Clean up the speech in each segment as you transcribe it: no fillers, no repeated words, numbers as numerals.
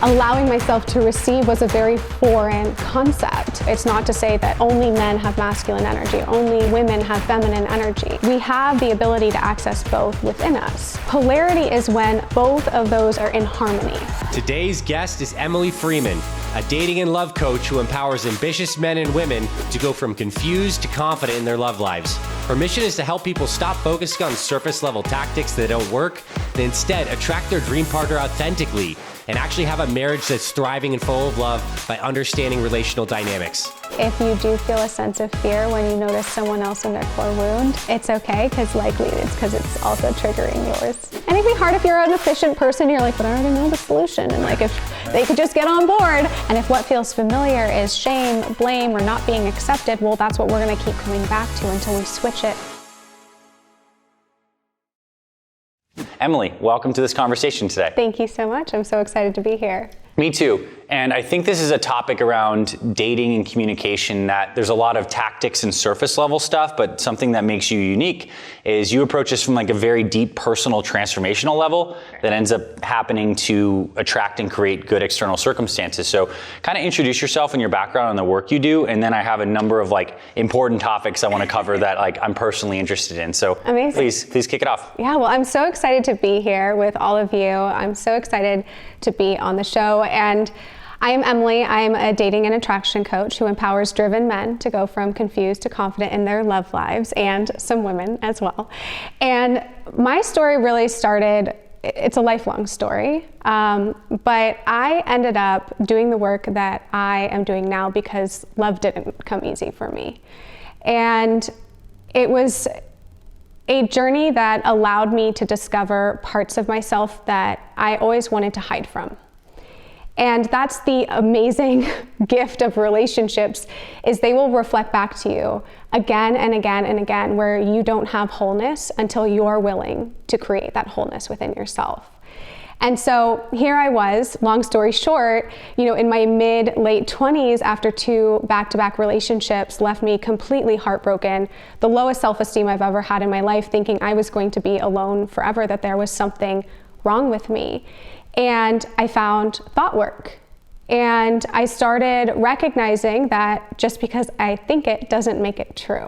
allowing myself to receive was a very foreign concept. It's not to say that only men have masculine energy, only women have feminine energy. We have the ability to access both within us. Polarity is when both of those are in harmony. Today's guest is Emily Freeman, a dating and love coach who empowers ambitious men and women to go from confused to confident in their love lives. Her mission is to help people stop focusing on surface level tactics that don't work, and instead attract their dream partner authentically and actually have a marriage that's thriving and full of love by understanding relational dynamics. If you do feel a sense of fear when you notice someone else in their core wound, it's okay, because likely it's because it's also triggering yours. And it'd be hard if you're an efficient person, you're like, but I already know the solution. And like, if they could just get on board. And if what feels familiar is shame, blame, or not being accepted, well, that's what we're gonna keep coming back to until we switch it. Emily, welcome to this conversation today. Thank you so much. I'm so excited to be here. Me too. And I think this is a topic around dating and communication that there's a lot of tactics and surface level stuff, but something that makes you unique is you approach this from like a very deep personal transformational level that ends up happening to attract and create good external circumstances. So kind of introduce yourself and your background and the work you do. And then I have a number of like important topics I want to cover that like I'm personally interested in. So amazing. Please kick it off. Yeah, well, I'm so excited to be here with all of you. I'm so excited to be on the show. And I am Emily. I am a dating and attraction coach who empowers driven men to go from confused to confident in their love lives, and some women as well. And my story really started, it's a lifelong story, but I ended up doing the work that I am doing now because love didn't come easy for me. And it was a journey that allowed me to discover parts of myself that I always wanted to hide from. And that's the amazing gift of relationships, is they will reflect back to you again and again and again, where you don't have wholeness until you're willing to create that wholeness within yourself. And so here I was, long story short, in my late 20s, after 2 back-to-back relationships left me completely heartbroken, the lowest self-esteem I've ever had in my life, thinking I was going to be alone forever, that there was something wrong with me. And I found thought work. And I started recognizing that just because I think it doesn't make it true.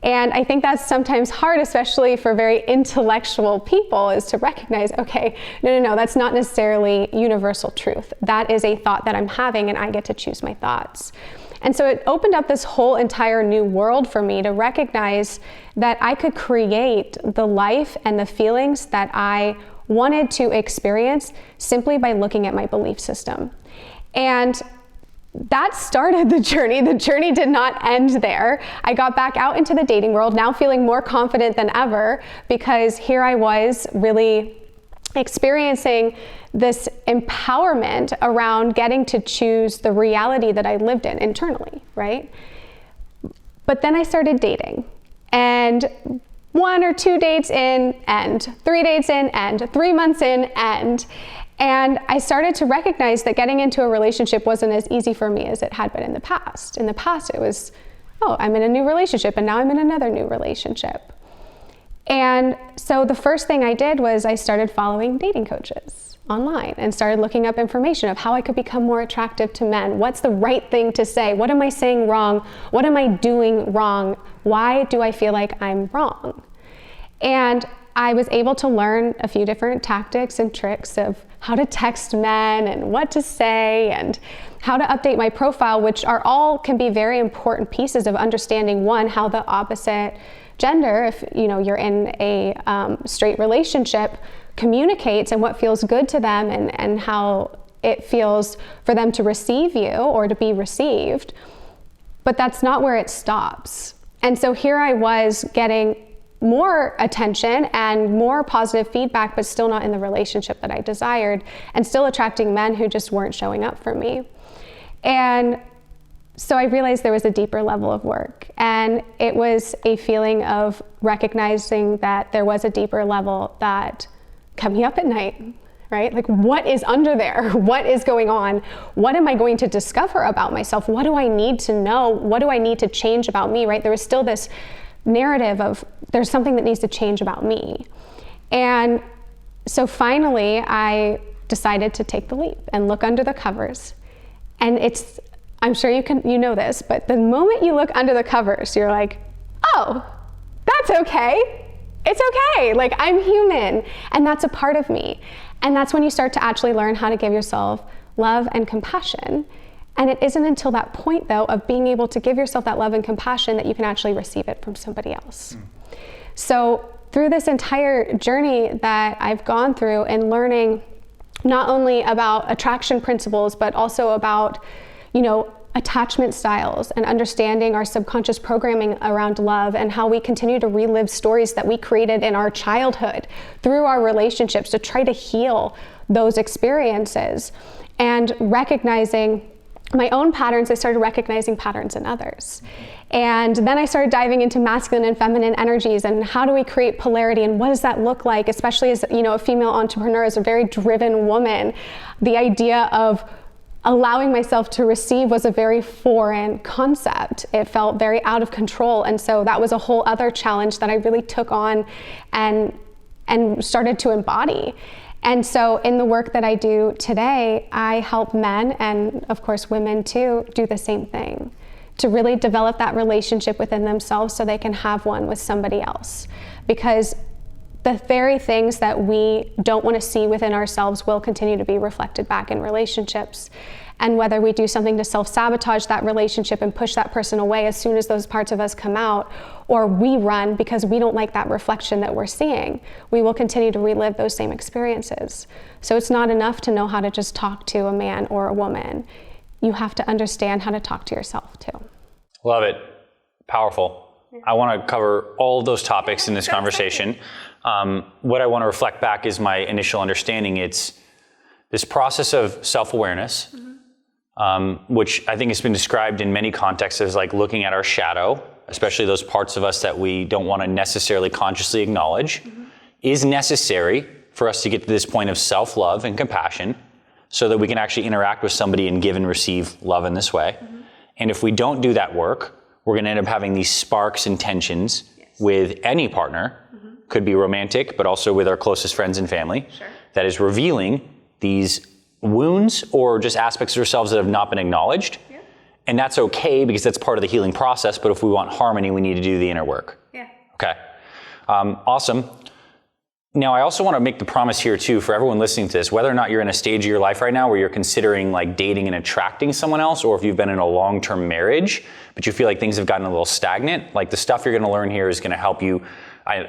And I think that's sometimes hard, especially for very intellectual people, is to recognize, okay, no, that's not necessarily universal truth. That is a thought that I'm having, and I get to choose my thoughts. And so it opened up this whole entire new world for me to recognize that I could create the life and the feelings that I wanted to experience simply by looking at my belief system. And that started the journey. The journey did not end there. I got back out into the dating world, now feeling more confident than ever, because here I was really experiencing this empowerment around getting to choose the reality that I lived in internally, right? But then I started dating, and 1 or 2 dates in, end. 3 dates in, end. 3 months in, end. And I started to recognize that getting into a relationship wasn't as easy for me as it had been in the past. In the past, it was, oh, I'm in a new relationship, and now I'm in another new relationship. And so the first thing I did was I started following dating coaches online and started looking up information of how I could become more attractive to men. What's the right thing to say? What am I saying wrong? What am I doing wrong? Why do I feel like I'm wrong? And I was able to learn a few different tactics and tricks of how to text men and what to say and how to update my profile, which can be very important pieces of understanding, one, how the opposite gender, if you're in a straight relationship, communicates and what feels good to them, and how it feels for them to receive you or to be received. But that's not where it stops. And so here I was getting more attention and more positive feedback, but still not in the relationship that I desired, and still attracting men who just weren't showing up for me. And so I realized there was a deeper level of work, and it was a feeling of recognizing that there was a deeper level that kept me up at night, right? Like, what is under there? What is going on? What am I going to discover about myself? What do I need to know? What do I need to change about me, right? There was still this narrative of there's something that needs to change about me. And so finally, I decided to take the leap and look under the covers. And I'm sure you know this, but the moment you look under the covers, you're like, oh, that's okay. It's okay. Like, I'm human, and that's a part of me. And that's when you start to actually learn how to give yourself love and compassion. And it isn't until that point, though, of being able to give yourself that love and compassion that you can actually receive it from somebody else. So through this entire journey that I've gone through and learning not only about attraction principles, but also about, attachment styles and understanding our subconscious programming around love and how we continue to relive stories that we created in our childhood through our relationships to try to heal those experiences, and recognizing my own patterns, I started recognizing patterns in others. And then I started diving into masculine and feminine energies and how do we create polarity and what does that look like, especially as a female entrepreneur, as a very driven woman. The idea of allowing myself to receive was a very foreign concept. It felt very out of control. And so that was a whole other challenge that I really took on and started to embody. And so in the work that I do today, I help men, and of course women too, do the same thing, to really develop that relationship within themselves so they can have one with somebody else. Because the very things that we don't want to see within ourselves will continue to be reflected back in relationships. And whether we do something to self-sabotage that relationship and push that person away as soon as those parts of us come out, or we run because we don't like that reflection that we're seeing, we will continue to relive those same experiences. So it's not enough to know how to just talk to a man or a woman. You have to understand how to talk to yourself too. Love it. Powerful. I want to cover all of those topics in this conversation. What I want to reflect back is my initial understanding. It's this process of self-awareness, which I think has been described in many contexts as like looking at our shadow, especially those parts of us that we don't want to necessarily consciously acknowledge, is necessary for us to get to this point of self-love and compassion so that we can actually interact with somebody and give and receive love in this way. And if we don't do that work, we're going to end up having these sparks and tensions with any partner, could be romantic, but also with our closest friends and family, that is revealing these wounds or just aspects of ourselves that have not been acknowledged. And that's okay because that's part of the healing process. But if we want harmony, we need to do the inner work. Okay. Awesome. Now, I also want to make the promise here too, for everyone listening to this, whether or not you're in a stage of your life right now where you're considering like dating and attracting someone else, or if you've been in a long-term marriage, but you feel like things have gotten a little stagnant, like the stuff you're going to learn here is going to help you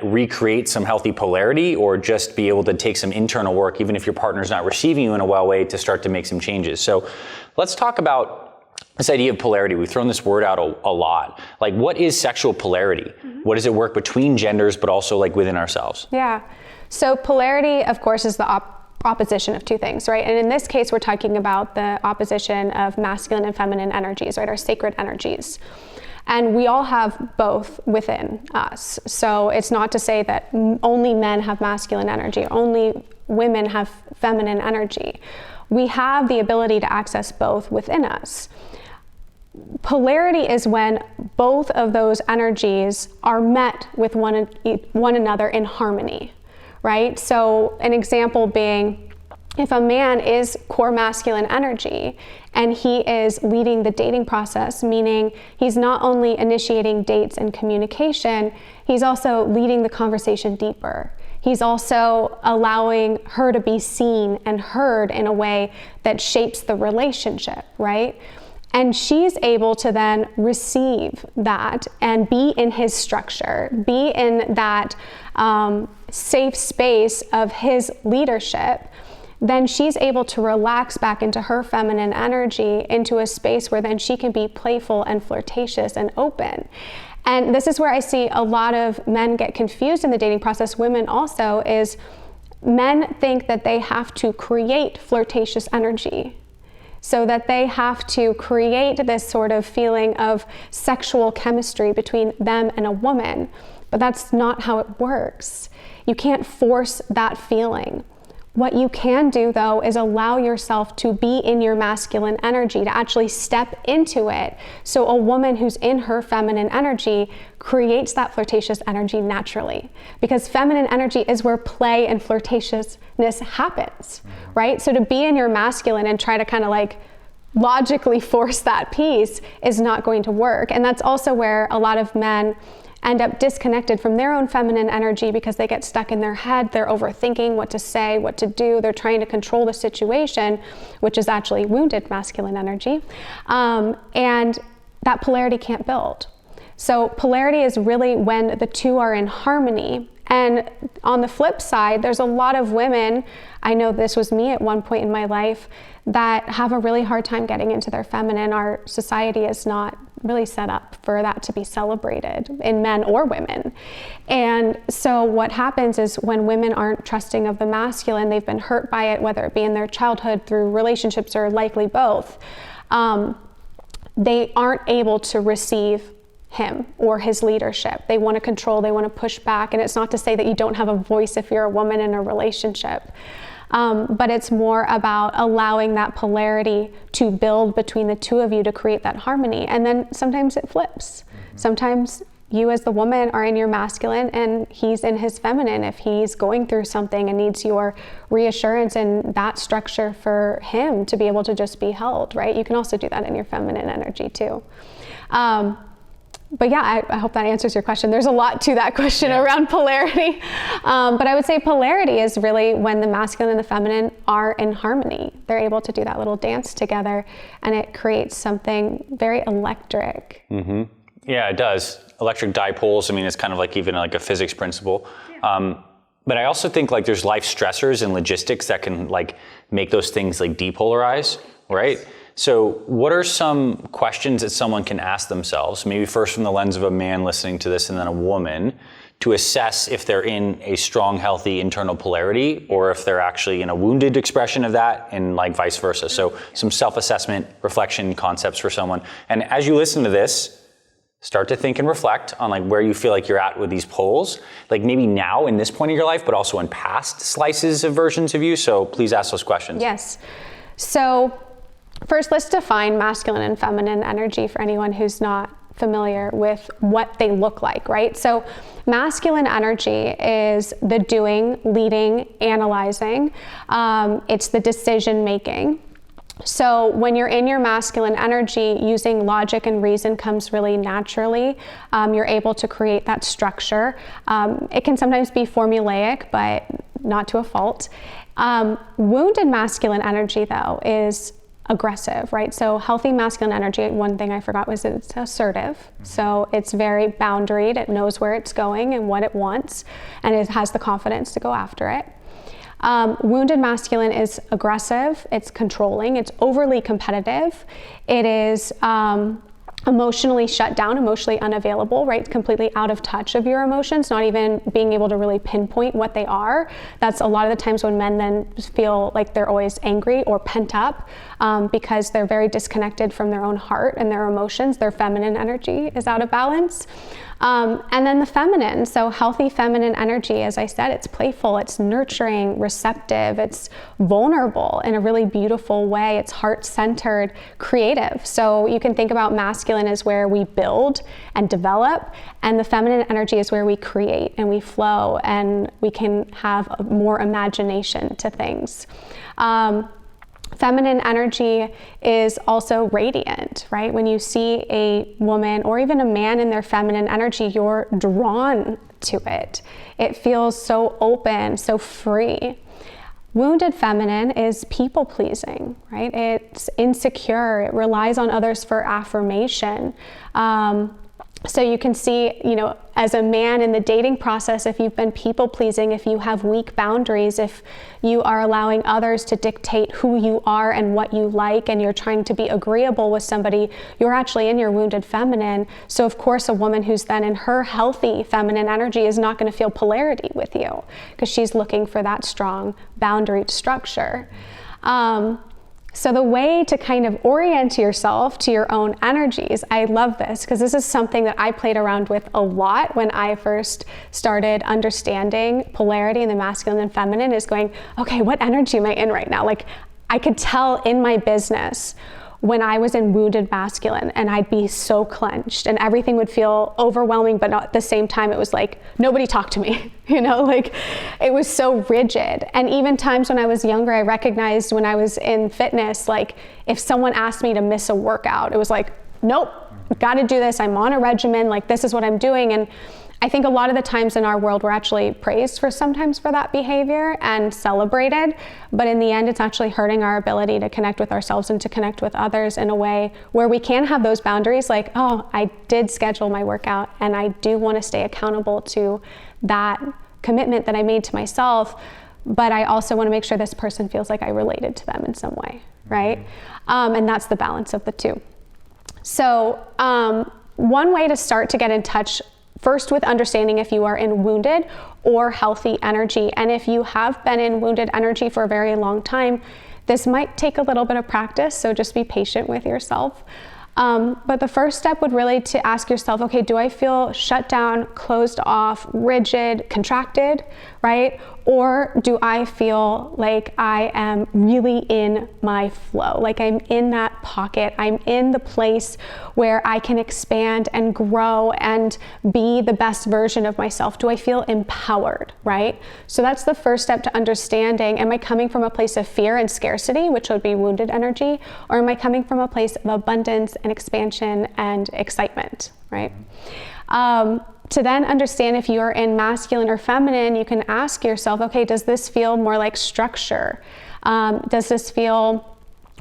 recreate some healthy polarity, or just be able to take some internal work, even if your partner's not receiving you in a well way, to start to make some changes. So let's talk about this idea of polarity. We've thrown this word out a lot. Like, what is sexual polarity? What does it work between genders, but also like within ourselves? Yeah. So polarity, of course, is the opposition of two things, right? And in this case, we're talking about the opposition of masculine and feminine energies, right? Our sacred energies. And we all have both within us. So it's not to say that only men have masculine energy, only women have feminine energy. We have the ability to access both within us. Polarity is when both of those energies are met with one another in harmony, right? So an example being, if a man is core masculine energy and he is leading the dating process, meaning he's not only initiating dates and communication, he's also leading the conversation deeper. He's also allowing her to be seen and heard in a way that shapes the relationship, right? And she's able to then receive that and be in his structure, be in that safe space of his leadership. Then she's able to relax back into her feminine energy, into a space where then she can be playful and flirtatious and open. And this is where I see a lot of men get confused in the dating process, women also, is men think that they have to create flirtatious energy, so that they have to create this sort of feeling of sexual chemistry between them and a woman. But that's not how it works. You can't force that feeling. What you can do, though, is allow yourself to be in your masculine energy, to actually step into it. So a woman who's in her feminine energy creates that flirtatious energy naturally, because feminine energy is where play and flirtatiousness happens, right? So to be in your masculine and try to kind of like logically force that piece is not going to work. And that's also where a lot of men end up disconnected from their own feminine energy, because they get stuck in their head. They're overthinking what to say, what to do. They're trying to control the situation, which is actually wounded masculine energy. And that polarity can't build. So polarity is really when the two are in harmony. And on the flip side, there's a lot of women, I know this was me at one point in my life, that have a really hard time getting into their feminine. Our society is not really set up for that to be celebrated in men or women. And so what happens is when women aren't trusting of the masculine, they've been hurt by it, whether it be in their childhood, through relationships, or likely both, they aren't able to receive him or his leadership. They want to control, they want to push back. And it's not to say that you don't have a voice if you're a woman in a relationship. But it's more about allowing that polarity to build between the two of you to create that harmony. And then sometimes it flips. Sometimes you as the woman are in your masculine and he's in his feminine. If he's going through something and needs your reassurance and that structure for him to be able to just be held, right? You can also do that in your feminine energy too. But yeah, I hope that answers your question. There's a lot to that question around polarity. But I would say polarity is really when the masculine and the feminine are in harmony. They're able to do that little dance together, and it creates something very electric. Mm-hmm. Yeah, it does. Electric dipoles, I mean, it's kind of like even like a physics principle. Yeah. But I also think like there's life stressors and logistics that can like make those things like depolarize, right? So what are some questions that someone can ask themselves, maybe first from the lens of a man listening to this and then a woman, to assess if they're in a strong, healthy internal polarity, or if they're actually in a wounded expression of that, and like vice versa. So some self-assessment, reflection concepts for someone. And as you listen to this, start to think and reflect on like where you feel like you're at with these poles, like maybe now in this point of your life, but also in past slices of versions of you. So please ask those questions. Yes. So first, let's define masculine and feminine energy for anyone who's not familiar with what they look like, right? So masculine energy is the doing, leading, analyzing. It's the decision making. So when you're in your masculine energy, using logic and reason comes really naturally. You're able to create that structure. It can sometimes be formulaic, but not to a fault. Wounded masculine energy, though, is aggressive, right? So healthy masculine energy, one thing I forgot was it's assertive. So it's very boundaried. It knows where it's going and what it wants, and it has the confidence to go after it. Wounded masculine is aggressive, it's controlling, it's overly competitive, it is emotionally shut down, emotionally unavailable, right? Completely out of touch of your emotions, not even being able to really pinpoint what they are. That's a lot of the times when men then feel like they're always angry or pent up because they're very disconnected from their own heart and their emotions. Their feminine energy is out of balance. And then the feminine, so healthy feminine energy, as I said, it's playful, it's nurturing, receptive, it's vulnerable in a really beautiful way, it's heart-centered, creative. So you can think about masculine as where we build and develop, and the feminine energy is where we create and we flow and we can have more imagination to things. Feminine energy is also radiant, right? When you see a woman or even a man in their feminine energy, you're drawn to it. It feels so open, so free. Wounded feminine is people-pleasing, right? It's insecure. It relies on others for affirmation. So you can see, as a man in the dating process, if you've been people-pleasing, if you have weak boundaries, if you are allowing others to dictate who you are and what you like, and you're trying to be agreeable with somebody, you're actually in your wounded feminine. So of course, a woman who's then in her healthy feminine energy is not going to feel polarity with you because she's looking for that strong boundaried structure. So the way to kind of orient yourself to your own energies, I love this because this is something that I played around with a lot when I first started understanding polarity and the masculine and feminine, is going, okay, what energy am I in right now? Like, I could tell in my business when I was in wounded masculine, and I'd be so clenched and everything would feel overwhelming, but at the same time it was like, nobody talked to me, like it was so rigid. And even times when I was younger, I recognized when I was in fitness, like if someone asked me to miss a workout, it was like, nope, gotta do this. I'm on a regimen, like this is what I'm doing. And I think a lot of the times in our world, we're actually praised sometimes for that behavior and celebrated, but in the end, it's actually hurting our ability to connect with ourselves and to connect with others in a way where we can have those boundaries, like, oh, I did schedule my workout and I do want to stay accountable to that commitment that I made to myself, but I also want to make sure this person feels like I related to them in some way, right? And that's the balance of the two. So one way to start to get in touch first with understanding if you are in wounded or healthy energy. And if you have been in wounded energy for a very long time, this might take a little bit of practice, so just be patient with yourself. But the first step would really to ask yourself, okay, do I feel shut down, closed off, rigid, contracted, right? Or do I feel like I am really in my flow, like I'm in that pocket, I'm in the place where I can expand and grow and be the best version of myself? Do I feel empowered, right? So that's the first step to understanding, am I coming from a place of fear and scarcity, which would be wounded energy, or am I coming from a place of abundance and expansion and excitement, right? To then understand if you are in masculine or feminine, you can ask yourself, okay, does this feel more like structure? Does this feel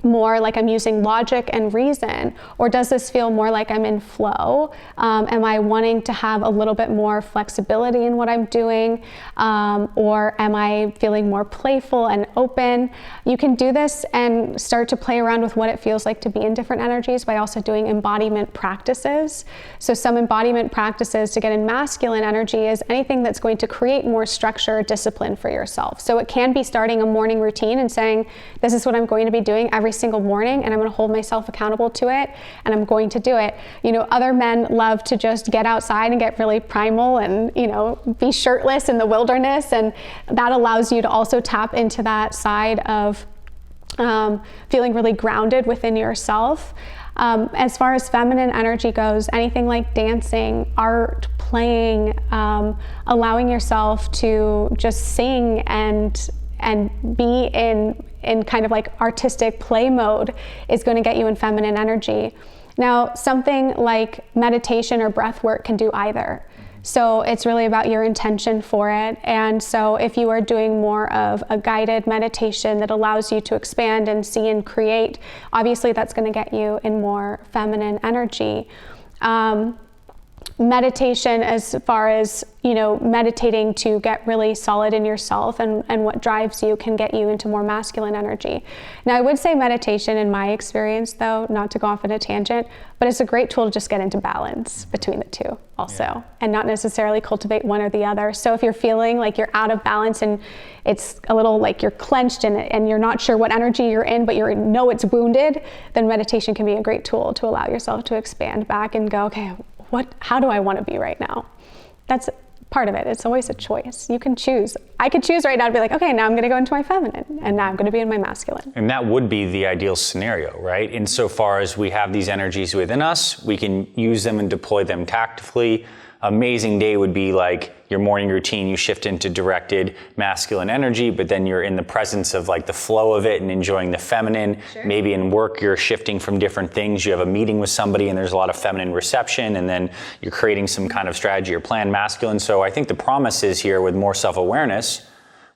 more like I'm using logic and reason? Or does this feel more like I'm in flow? Am I wanting to have a little bit more flexibility in what I'm doing? Or am I feeling more playful and open? You can do this and start to play around with what it feels like to be in different energies by also doing embodiment practices. So some embodiment practices to get in masculine energy is anything that's going to create more structure or discipline for yourself. So it can be starting a morning routine and saying, this is what I'm going to be doing every single morning, and I'm going to hold myself accountable to it, and I'm going to do it. Other men love to just get outside and get really primal and, be shirtless in the wilderness, and that allows you to also tap into that side of feeling really grounded within yourself. As far as feminine energy goes, anything like dancing, art, playing, allowing yourself to just sing and be in kind of like artistic play mode is going to get you in feminine energy. Now, something like meditation or breath work can do either. So it's really about your intention for it. And so if you are doing more of a guided meditation that allows you to expand and see and create, obviously that's going to get you in more feminine energy. Meditation, as far as, meditating to get really solid in yourself and what drives you, can get you into more masculine energy. Now, I would say meditation, in my experience, though, not to go off on a tangent, but it's a great tool to just get into balance between the two also, and not necessarily cultivate one or the other. So if you're feeling like you're out of balance and it's a little like you're clenched and you're not sure what energy you're in, but you know it's wounded, then meditation can be a great tool to allow yourself to expand back and go, okay, how do I want to be right now? That's part of it. It's always a choice. You can choose. I could choose right now to be like, okay, now I'm going to go into my feminine, and now I'm going to be in my masculine. And that would be the ideal scenario, right? Insofar as we have these energies within us, we can use them and deploy them tactfully. Amazing day would be like your morning routine, you shift into directed masculine energy, but then you're in the presence of like the flow of it and enjoying the feminine. Sure. Maybe in work, you're shifting from different things. You have a meeting with somebody and there's a lot of feminine reception, and then you're creating some kind of strategy or plan, masculine. So I think the promise is here, with more self-awareness,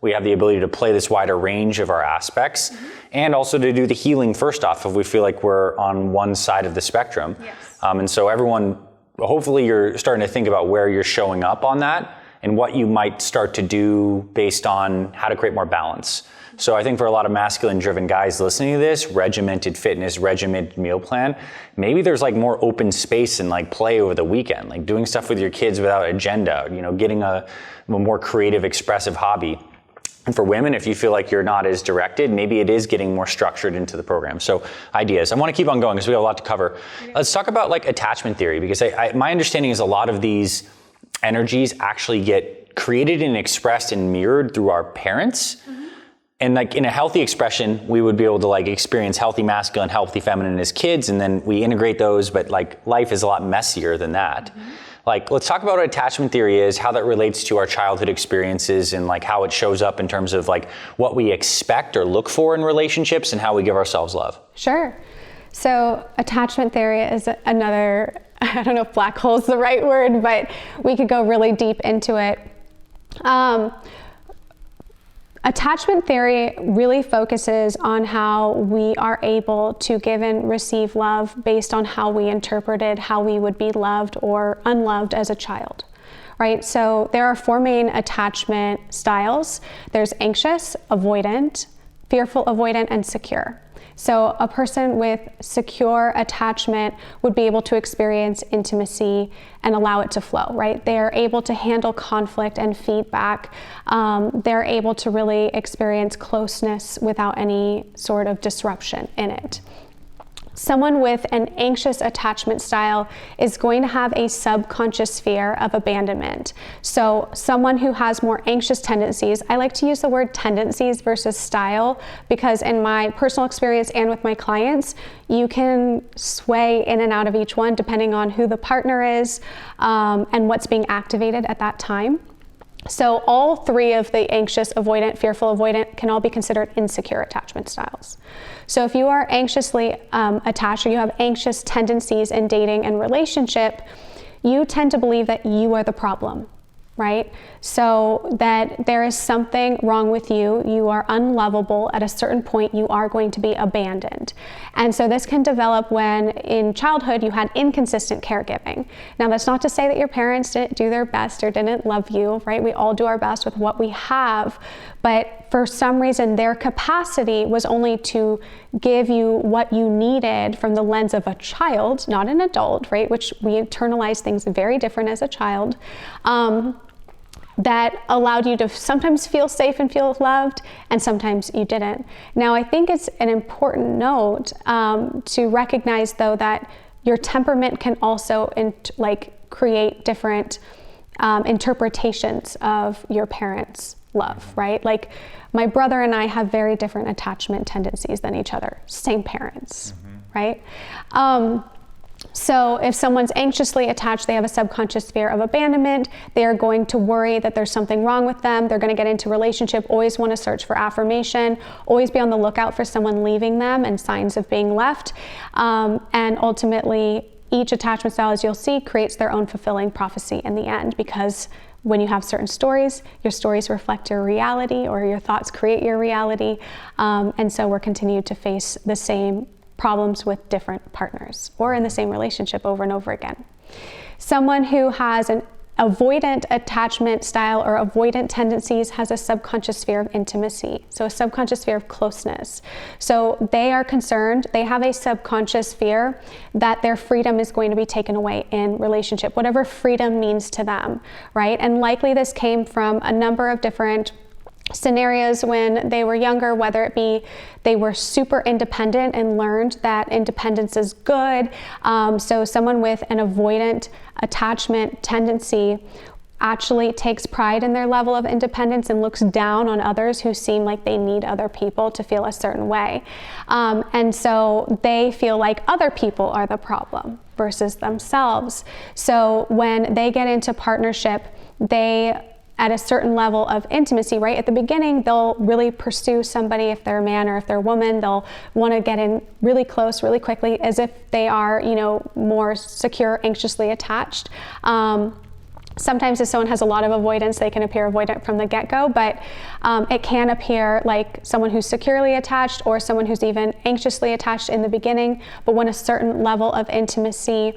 we have the ability to play this wider range of our aspects, and also to do the healing first off if we feel like we're on one side of the spectrum. Yes. And so everyone, hopefully you're starting to think about where you're showing up on that and what you might start to do based on how to create more balance. So I think for a lot of masculine driven guys listening to this, regimented fitness, regimented meal plan, maybe there's like more open space and like play over the weekend, like doing stuff with your kids without agenda, getting a more creative, expressive hobby. And for women, if you feel like you're not as directed, maybe it is getting more structured into the program. So ideas. I want to keep on going because we have a lot to cover. Let's talk about like attachment theory, because my understanding is a lot of these energies actually get created and expressed and mirrored through our parents. And like in a healthy expression, we would be able to like experience healthy masculine, healthy feminine as kids, and then we integrate those, but like life is a lot messier than that. Like, let's talk about what attachment theory is, how that relates to our childhood experiences, and like how it shows up in terms of like what we expect or look for in relationships and how we give ourselves love. Sure. So attachment theory is another, I don't know if black hole is the right word, but we could go really deep into it. Attachment theory really focuses on how we are able to give and receive love based on how we interpreted how we would be loved or unloved as a child, right? So there are 4 main attachment styles. There's anxious, avoidant, fearful avoidant, and secure. So a person with secure attachment would be able to experience intimacy and allow it to flow, right? They are able to handle conflict and feedback. They're able to really experience closeness without any sort of disruption in it. Someone with an anxious attachment style is going to have a subconscious fear of abandonment. So someone who has more anxious tendencies, I like to use the word tendencies versus style, because in my personal experience and with my clients, you can sway in and out of each one depending on who the partner is and what's being activated at that time. So all 3 of the anxious, avoidant, fearful, avoidant can all be considered insecure attachment styles. So if you are anxiously attached, or you have anxious tendencies in dating and relationship, you tend to believe that you are the problem, right? So that there is something wrong with you. You are unlovable. At a certain point, you are going to be abandoned. And so this can develop when in childhood you had inconsistent caregiving. Now, that's not to say that your parents didn't do their best or didn't love you, right? We all do our best with what we have, but for some reason their capacity was only to give you what you needed from the lens of a child, not an adult, right? Which we internalize things very different as a child. That allowed you to sometimes feel safe and feel loved, and sometimes you didn't. Now, I think it's an important note to recognize, though, that your temperament can also create different interpretations of your parents' love, right? Like my brother and I have very different attachment tendencies than each other, same parents, right? So if someone's anxiously attached, they have a subconscious fear of abandonment. They are going to worry that there's something wrong with them. They're going to get into relationship, always want to search for affirmation, always be on the lookout for someone leaving them and signs of being left. And ultimately, each attachment style, as you'll see, creates their own fulfilling prophecy in the end, because when you have certain stories, your stories reflect your reality, or your thoughts create your reality. And so we're continued to face the same problems with different partners or in the same relationship over and over again. Someone who has an avoidant attachment style or avoidant tendencies has a subconscious fear of intimacy, so a subconscious fear of closeness. So they are concerned, they have a subconscious fear that their freedom is going to be taken away in relationship, whatever freedom means to them, right? And likely this came from a number of different scenarios when they were younger, whether it be they were super independent and learned that independence is good. So someone with an avoidant attachment tendency actually takes pride in their level of independence and looks down on others who seem like they need other people to feel a certain way. And so they feel like other people are the problem versus themselves. So when they get into partnership, they at a certain level of intimacy, right? At the beginning, they'll really pursue somebody. If they're a man or if they're a woman, they'll want to get in really close, really quickly, as if they are, more secure, anxiously attached. Sometimes if someone has a lot of avoidance, they can appear avoidant from the get-go, but it can appear like someone who's securely attached or someone who's even anxiously attached in the beginning, but when a certain level of intimacy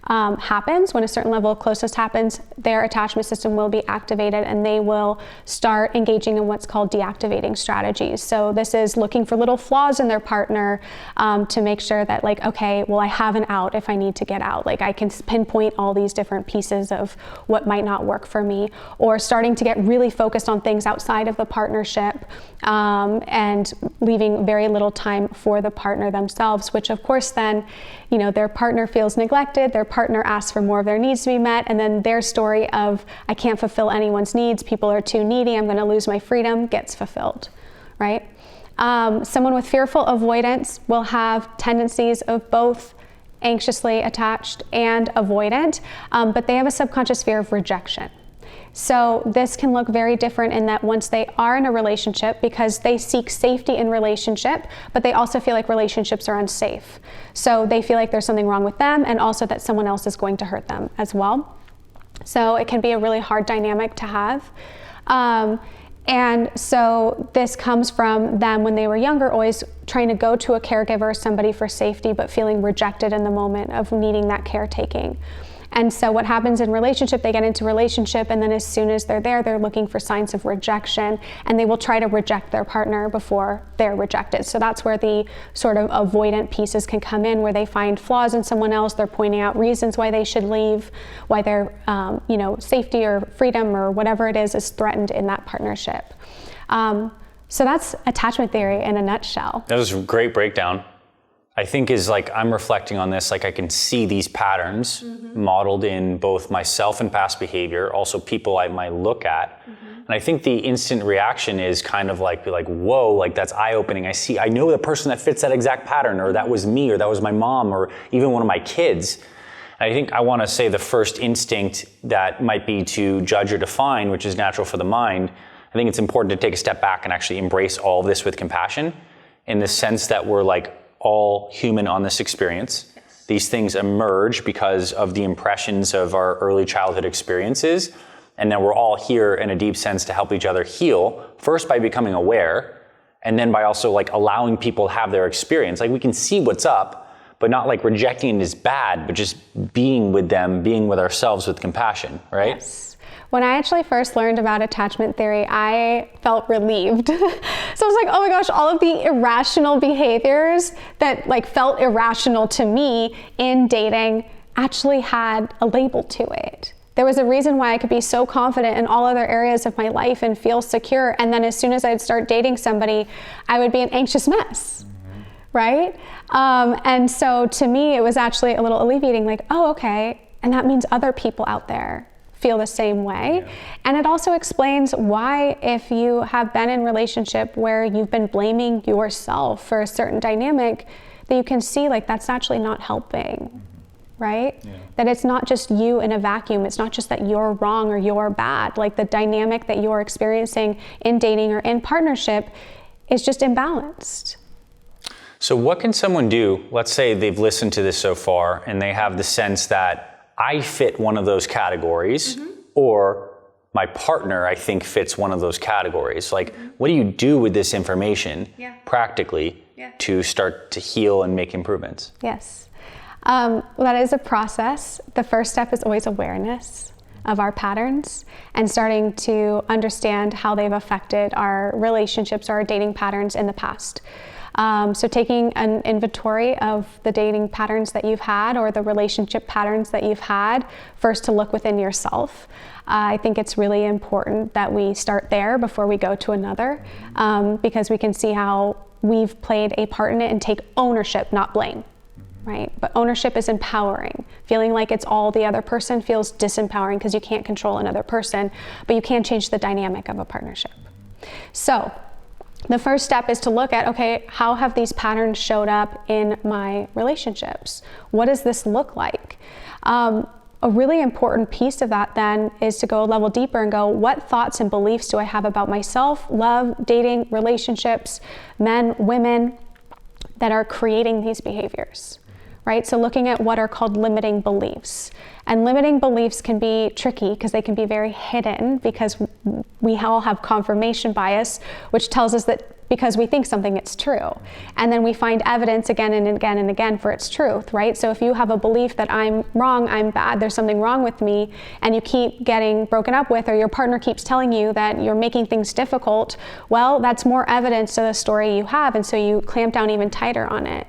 happens, when a certain level of closeness happens, their attachment system will be activated and they will start engaging in what's called deactivating strategies. So this is looking for little flaws in their partner to make sure that like, okay, well, I have an out if I need to get out. Like I can pinpoint all these different pieces of what might not work for me, or starting to get really focused on things outside of the partnership and leaving very little time for the partner themselves, which of course then, their partner feels neglected, their partner asks for more of their needs to be met, and then their story of, I can't fulfill anyone's needs, people are too needy, I'm gonna lose my freedom, gets fulfilled, right? Someone with fearful avoidance will have tendencies of both anxiously attached and avoidant, but they have a subconscious fear of rejection. So this can look very different in that once they are in a relationship, because they seek safety in relationship, but they also feel like relationships are unsafe. So they feel like there's something wrong with them, and also that someone else is going to hurt them as well. So it can be a really hard dynamic to have. And so this comes from them when they were younger, always trying to go to a caregiver or somebody for safety, but feeling rejected in the moment of needing that caretaking. And so what happens in relationship, they get into relationship, and then as soon as they're there, they're looking for signs of rejection, and they will try to reject their partner before they're rejected. So that's where the sort of avoidant pieces can come in, where they find flaws in someone else, they're pointing out reasons why they should leave, why their safety or freedom or whatever it is threatened in that partnership. So that's attachment theory in a nutshell. That was a great breakdown. I think is like, I'm reflecting on this, like I can see these patterns modeled in both myself and past behavior, also people I might look at. And I think the instant reaction is kind of like, whoa, like that's eye-opening. I know the person that fits that exact pattern, or that was me, or that was my mom, or even one of my kids. I think I want to say the first instinct that might be to judge or define, which is natural for the mind. I think it's important to take a step back and actually embrace all of this with compassion, in the sense that we're like all human on this experience. Yes. These things emerge because of the impressions of our early childhood experiences, and then we're all here in a deep sense to help each other heal, first by becoming aware, and then by also like allowing people to have their experience. Like we can see what's up, but not like rejecting it as bad, but just being with them, being with ourselves with compassion, right? Yes. When I actually first learned about attachment theory, I felt relieved. So I was like, oh my gosh, all of the irrational behaviors that like felt irrational to me in dating actually had a label to it. There was a reason why I could be so confident in all other areas of my life and feel secure. And then as soon as I'd start dating somebody, I would be an anxious mess, right? And so to me, it was actually a little alleviating, like, oh, okay. And that means other people out there feel the same way. Yeah. And it also explains why, if you have been in a relationship where you've been blaming yourself for a certain dynamic, that you can see like that's actually not helping, right? Yeah. That it's not just you in a vacuum. It's not just that you're wrong or you're bad. Like the dynamic that you're experiencing in dating or in partnership is just imbalanced. So what can someone do? Let's say they've listened to this so far and they have the sense that I fit one of those categories, or my partner, I think, fits one of those categories. Like, what do you do with this information practically to start to heal and make improvements? Yes. Well, that is a process. The first step is always awareness of our patterns and starting to understand how they've affected our relationships or our dating patterns in the past. So taking an inventory of the dating patterns that you've had or the relationship patterns that you've had, first to look within yourself. I think it's really important that we start there before we go to another, because we can see how we've played a part in it and take ownership, not blame, right? But ownership is empowering. Feeling like it's all the other person feels disempowering because you can't control another person, but you can change the dynamic of a partnership. So the first step is to look at, okay, how have these patterns showed up in my relationships? What does this look like? A really important piece of that then is to go a level deeper and go, what thoughts and beliefs do I have about myself, love, dating, relationships, men, women, that are creating these behaviors, right? So looking at what are called limiting beliefs. And limiting beliefs can be tricky because they can be very hidden, because we all have confirmation bias, which tells us that because we think something, it's true. And then we find evidence again and again and again for its truth, right? So if you have a belief that I'm wrong, I'm bad, there's something wrong with me, and you keep getting broken up with, or your partner keeps telling you that you're making things difficult, well, that's more evidence to the story you have, and so you clamp down even tighter on it.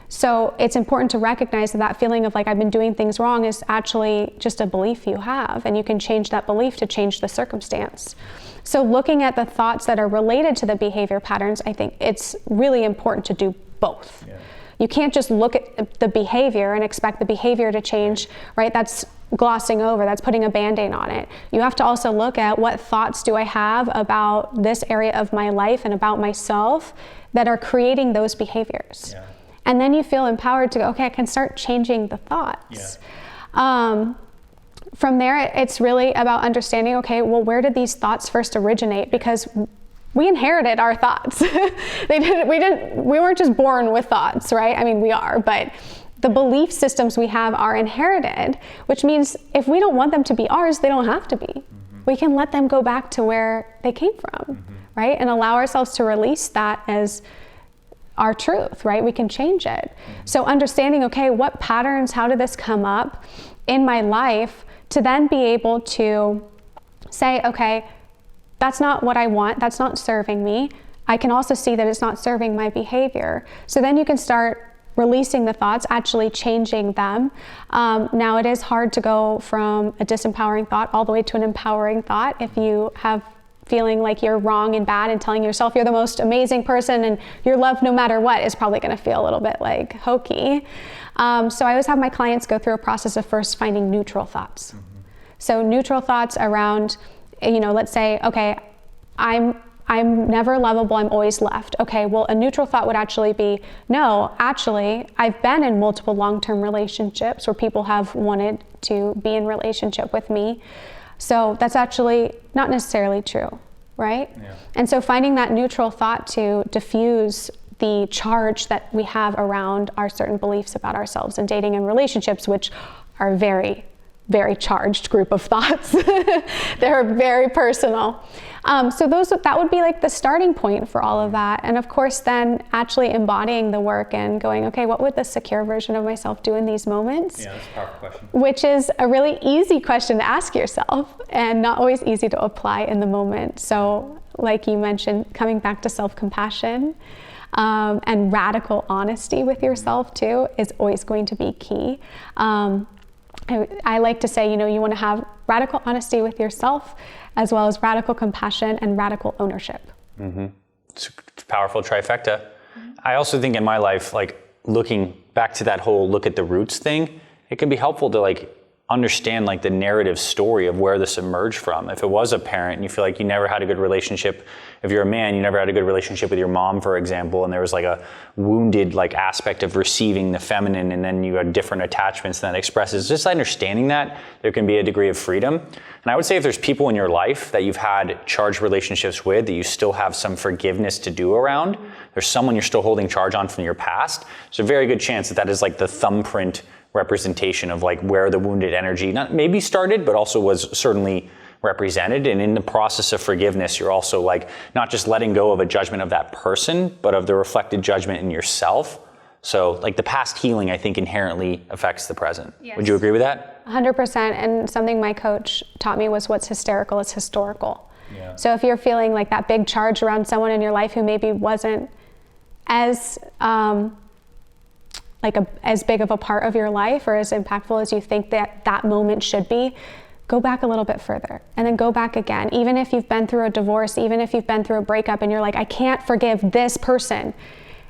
So it's important to recognize that that feeling of like I've been doing things wrong is actually just a belief you have, and you can change that belief to change the circumstance. So looking at the thoughts that are related to the behavior patterns, I think it's really important to do both. Yeah. You can't just look at the behavior and expect the behavior to change, right? That's glossing over, that's putting a Band-Aid on it. You have to also look at what thoughts do I have about this area of my life and about myself that are creating those behaviors. Yeah. And then you feel empowered to go, okay, I can start changing the thoughts. Yeah. From there, it's really about understanding, okay, well, where did these thoughts first originate? Because we inherited our thoughts. We weren't just born with thoughts, right? I mean, we are, but the belief systems we have are inherited, which means if we don't want them to be ours, they don't have to be. Mm-hmm. We can let them go back to where they came from, mm-hmm. right? And allow ourselves to release that as our truth, right? We can change it. Mm-hmm. So understanding, okay, what patterns, how did this come up in my life, to then be able to say, okay, that's not what I want, that's not serving me. I can also see that it's not serving my behavior. So then you can start releasing the thoughts, actually changing them. Now it is hard to go from a disempowering thought all the way to an empowering thought if you have feeling like you're wrong and bad and telling yourself you're the most amazing person and you're loved no matter what is probably going to feel a little bit like hokey. So I always have my clients go through a process of first finding neutral thoughts. Mm-hmm. So neutral thoughts around, let's say, okay, I'm never lovable, I'm always left. Okay, well, a neutral thought would actually be, no, actually, I've been in multiple long-term relationships where people have wanted to be in relationship with me. So that's actually not necessarily true, right? Yeah. And so finding that neutral thought to diffuse the charge that we have around our certain beliefs about ourselves and dating and relationships, which are very, very charged group of thoughts. They're very personal. So that would be like the starting point for all of that. And of course, then actually embodying the work and going, okay, what would the secure version of myself do in these moments? Yeah, that's a powerful question. Which is a really easy question to ask yourself and not always easy to apply in the moment. So like you mentioned, coming back to self-compassion, and radical honesty with yourself too is always going to be key. I like to say, you want to have radical honesty with yourself as well as radical compassion and radical ownership. Mm-hmm. It's a powerful trifecta. Mm-hmm. I also think in my life, like looking back to that whole look at the roots thing, it can be helpful to like understand like the narrative story of where this emerged from. If it was a parent and you feel like you never had a good relationship, if you're a man, you never had a good relationship with your mom, for example, and there was like a wounded like aspect of receiving the feminine, and then you had different attachments that expresses, just understanding that there can be a degree of freedom. And I would say if there's people in your life that you've had charged relationships with that you still have some forgiveness to do around, there's someone you're still holding charge on from your past, there's a very good chance that is like the thumbprint representation of like where the wounded energy not maybe started, but also was certainly represented. And in the process of forgiveness, you're also like not just letting go of a judgment of that person, but of the reflected judgment in yourself. So like the past healing, I think inherently affects the present. Yes. Would you agree with that? 100%. And something my coach taught me was what's hysterical is historical. Yeah. So if you're feeling like that big charge around someone in your life who maybe wasn't as as big of a part of your life or as impactful as you think that moment should be, go back a little bit further and then go back again. Even if you've been through a divorce, even if you've been through a breakup and you're like, I can't forgive this person,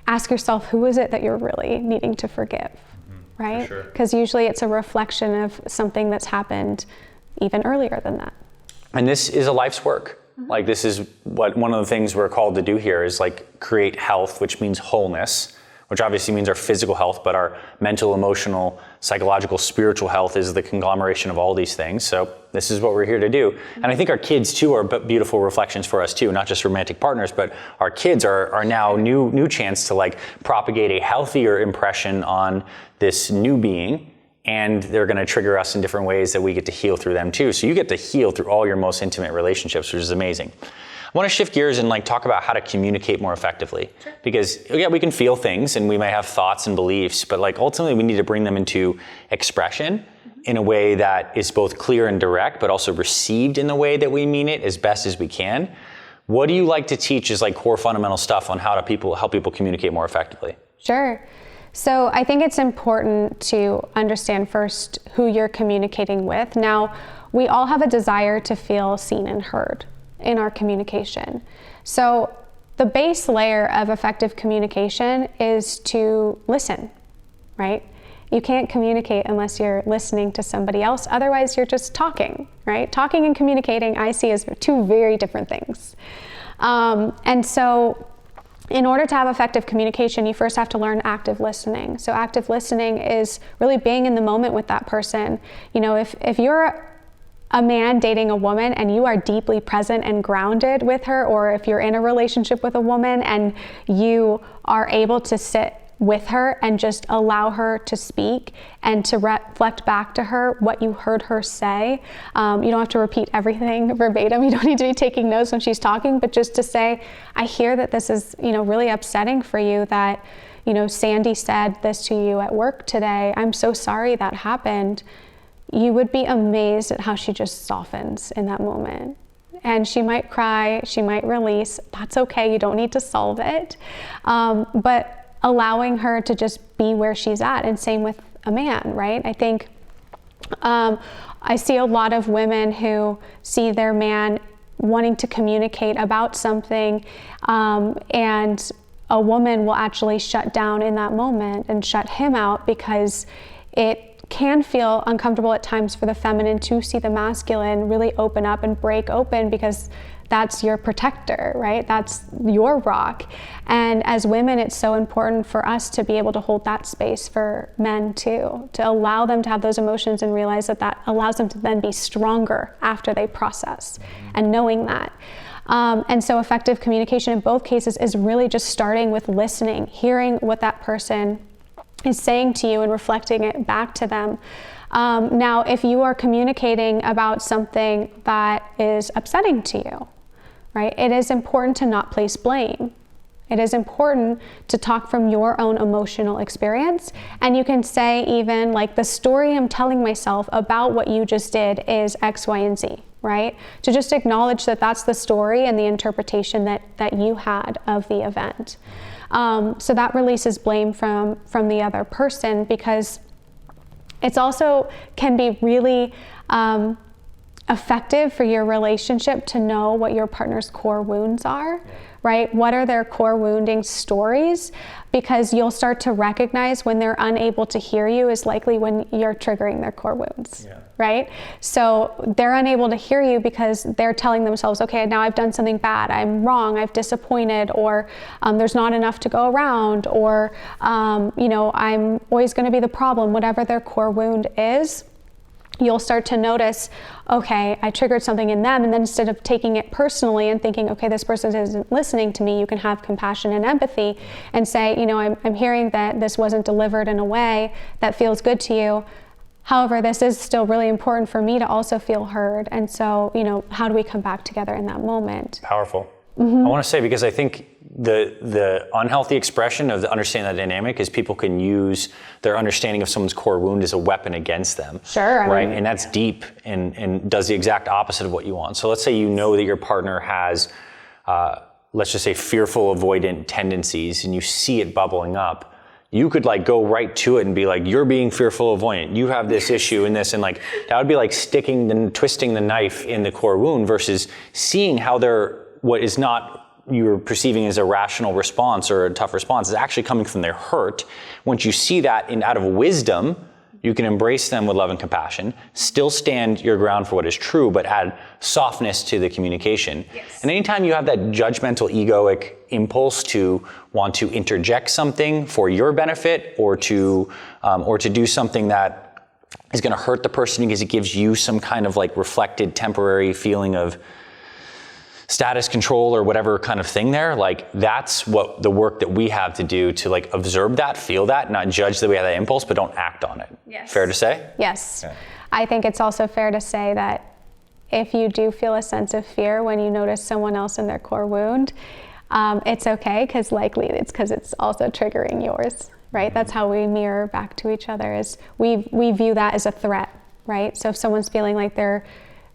ask yourself, who is it that you're really needing to forgive, right? Because usually it's a reflection of something that's happened even earlier than that. And this is a life's work. Mm-hmm. Like this is what one of the things we're called to do here is like create health, which means wholeness, which obviously means our physical health, but our mental, emotional, psychological, spiritual health is the conglomeration of all these things. So this is what we're here to do. And I think our kids too are beautiful reflections for us too, not just romantic partners, but our kids are now new chance to like propagate a healthier impression on this new being. And they're going to trigger us in different ways that we get to heal through them too. So you get to heal through all your most intimate relationships, which is amazing. I want to shift gears and like talk about how to communicate more effectively. Sure. Because yeah, we can feel things and we may have thoughts and beliefs, but like ultimately we need to bring them into expression in a way that is both clear and direct, but also received in the way that we mean it as best as we can. What do you like to teach as like core fundamental stuff on how to help people communicate more effectively? Sure. So I think it's important to understand first who you're communicating with. Now, we all have a desire to feel seen and heard in our communication. So the base layer of effective communication is to listen, right? You can't communicate unless you're listening to somebody else. Otherwise, you're just talking, right? Talking and communicating, I see as two very different things. And so in order to have effective communication, you first have to learn active listening. So active listening is really being in the moment with that person. You know, if you're a man dating a woman and you are deeply present and grounded with her, or if you're in a relationship with a woman and you are able to sit with her and just allow her to speak and to reflect back to her what you heard her say. You don't have to repeat everything verbatim. You don't need to be taking notes when she's talking, but just to say, I hear that this is, really upsetting for you that, Sandy said this to you at work today. I'm so sorry that happened. You would be amazed at how she just softens in that moment. And she might cry, she might release. That's okay, you don't need to solve it. But allowing her to just be where she's at, and same with a man, right? I think I see a lot of women who see their man wanting to communicate about something, and a woman will actually shut down in that moment and shut him out because it can feel uncomfortable at times for the feminine to see the masculine really open up and break open, because that's your protector, right? That's your rock. And as women, it's so important for us to be able to hold that space for men too, to allow them to have those emotions and realize that that allows them to then be stronger after they process, and knowing that. And so effective communication in both cases is really just starting with listening, hearing what that person is saying to you and reflecting it back to them. Now, if you are communicating about something that is upsetting to you, right, it is important to not place blame. It is important to talk from your own emotional experience. And you can say even like, the story I'm telling myself about what you just did is X, Y, and Z, right? To just acknowledge that that's the story and the interpretation that you had of the event. So that releases blame from the other person, because it's also can be really effective for your relationship to know what your partner's core wounds are, right? What are their core wounding stories? Because you'll start to recognize when they're unable to hear you is likely when you're triggering their core wounds, right? So they're unable to hear you because they're telling themselves, okay, now I've done something bad, I'm wrong, I've disappointed, or there's not enough to go around, or I'm always going to be the problem. Whatever their core wound is, you'll start to notice, okay, I triggered something in them, and then instead of taking it personally and thinking, okay, this person isn't listening to me, you can have compassion and empathy and say, I'm hearing that this wasn't delivered in a way that feels good to you. However, this is still really important for me to also feel heard. And so, how do we come back together in that moment? Powerful. Mm-hmm. I want to say, because I think the unhealthy expression of the understanding that dynamic is people can use their understanding of someone's core wound as a weapon against them. Sure. Right. And that's deep and does the exact opposite of what you want. So let's say that your partner has, let's just say, fearful avoidant tendencies, and you see it bubbling up. You could go right to it and be like, you're being fearful avoidant. You have this issue and this, and that would be like twisting the knife in the core wound, versus seeing how what is not you're perceiving as a rational response or a tough response is actually coming from their hurt. Once you see that out of wisdom, You can embrace them with love and compassion, still stand your ground for what is true, but add softness to the communication. Yes. And anytime you have that judgmental, egoic impulse to want to interject something for your benefit, or to do something that is going to hurt the person because it gives you some kind of like reflected temporary feeling of status control or whatever kind of thing there, like that's what the work that we have to do to like observe that, feel that, not judge that we have that impulse, but don't act on it. Yes. Fair to say? Yes. Okay. I think it's also fair to say that if you do feel a sense of fear when you notice someone else in their core wound, it's okay, because likely it's because it's also triggering yours, right? That's how we mirror back to each other, is we view that as a threat, right? So if someone's feeling like they're